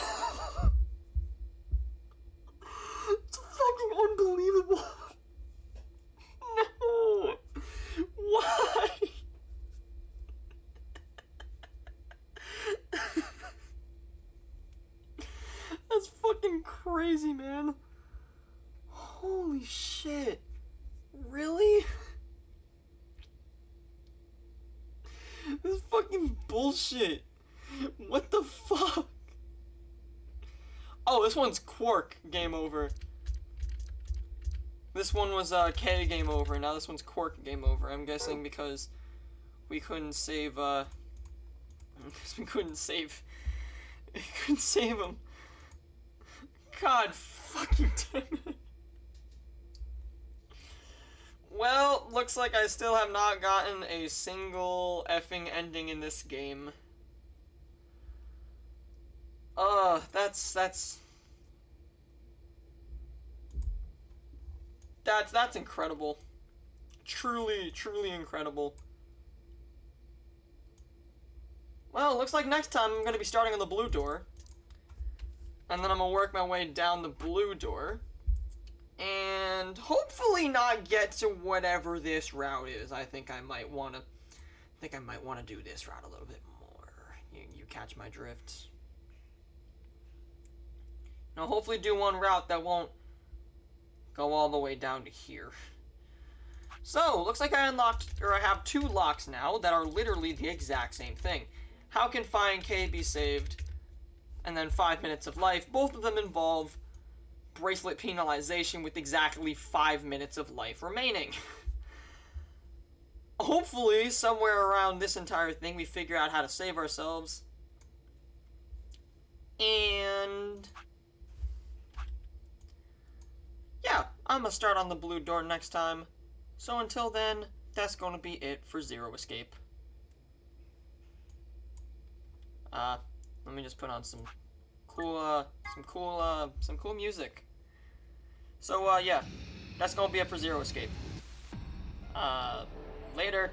It's fucking unbelievable. No. Why? That's fucking crazy, man. Holy shit. Really? This is fucking bullshit. What the fuck? Oh, this one's Quark game over. This one was K game over. Now this one's Quark game over. I'm guessing because we couldn't save we couldn't save him. God fucking damn it. Well, looks like I still have not gotten a single effing ending in this game. That's incredible. Truly, truly incredible. Well, looks like next time I'm gonna be starting on the blue door. And then I'm gonna work my way down the blue door. And hopefully not get to whatever this route is. I think I might wanna do this route a little bit more. You catch my drift? Now hopefully do one route that won't go all the way down to here. So, looks like I have 2 locks now that are literally the exact same thing. How can Find K be saved? And then 5 minutes of life. Both of them involve bracelet penalization with exactly 5 minutes of life remaining. Hopefully, somewhere around this entire thing, we figure out how to save ourselves. And yeah, I'm gonna start on the blue door next time. So until then, that's gonna be it for Zero Escape. Let me just put on some cool music. So yeah, that's gonna be it for Zero Escape. Later.